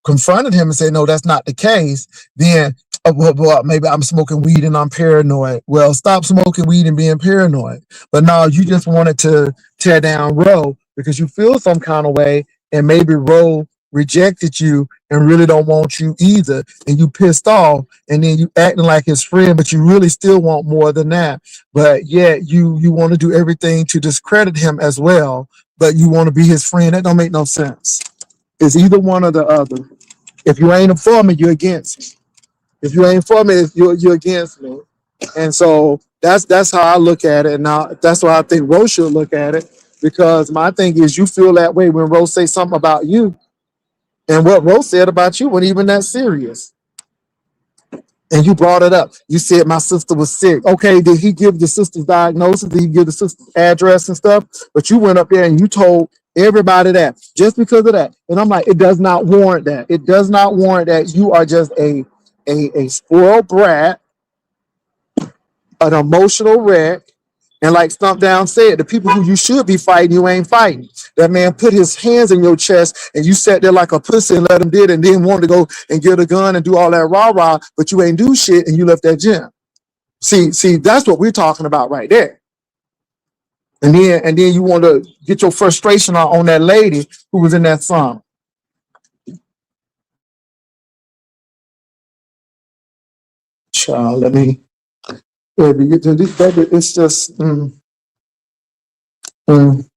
Speaker 2: confronted him and said, no, that's not the case, then well, maybe I'm smoking weed and I'm paranoid. Well, stop smoking weed and being paranoid. But now you just wanted to tear down Roe because you feel some kind of way, and maybe Roe rejected you and really don't want you either, and you pissed off, and then you acting like his friend, but you really still want more than that. But yet you want to do everything to discredit him as well. but you want to be his friend. That don't make no sense. It's either one or the other. If you ain't for me, you're against me. If you ain't for me, you're against me. And so that's how I look at it. Now that's why I think Rose should look at it, because my thing is you feel that way when Rose say something about you, and what Rose said about you wasn't even that serious. And you brought it up. You said my sister was sick. Okay, did he give the sister's diagnosis? Did he give the sister's address and stuff? But you went up there and you told everybody that just because of that. And I'm like, it does not warrant that. It does not warrant that. You are just a spoiled brat, an emotional wreck. And like Stump Down said, the people who you should be fighting, you ain't fighting. That man put his hands in your chest and you sat there like a pussy and let him did, and then wanted to go and get a gun and do all that rah-rah, but you ain't do shit and you left that gym. See, that's what we're talking about right there. And then you want to get your frustration on that lady who was in that song. Child, let me get to this. It's just mm. Hold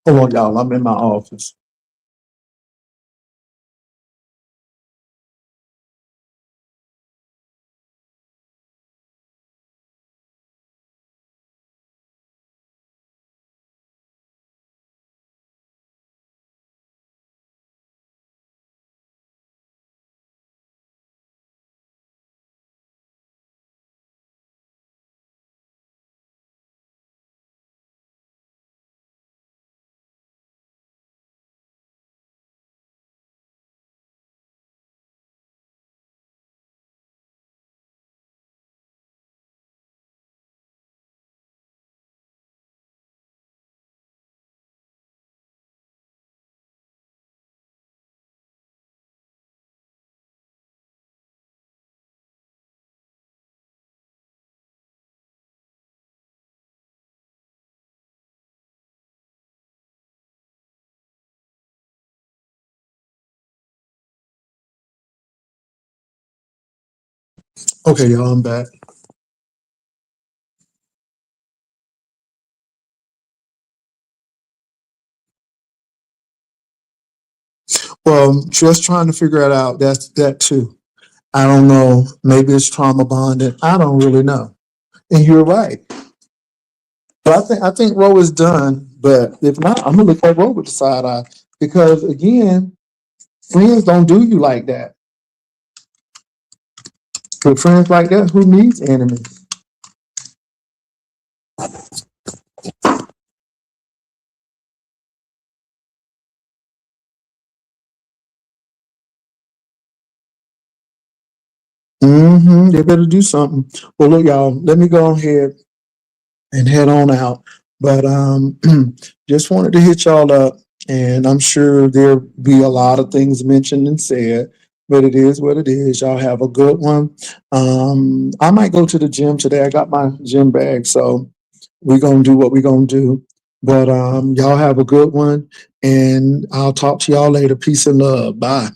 Speaker 2: on, y'all. I'm in my office. Okay, y'all, I'm back. Well, just trying to figure it out. That's that too. I don't know. Maybe it's trauma bonded. I don't really know. And you're right. But I think Roe is done. But if not, I'm gonna look at Roe with the side eye, because again, friends don't do you like that. With friends like that, who needs enemies? They better do something. Well, look, y'all. Let me go ahead and head on out. But just wanted to hit y'all up, and I'm sure there'll be a lot of things mentioned and said, but it is what it is. Y'all have a good one. I might go to the gym today. I got my gym bag, so we're gonna do what we're gonna do. But y'all have a good one, and I'll talk to y'all later. Peace and love. Bye.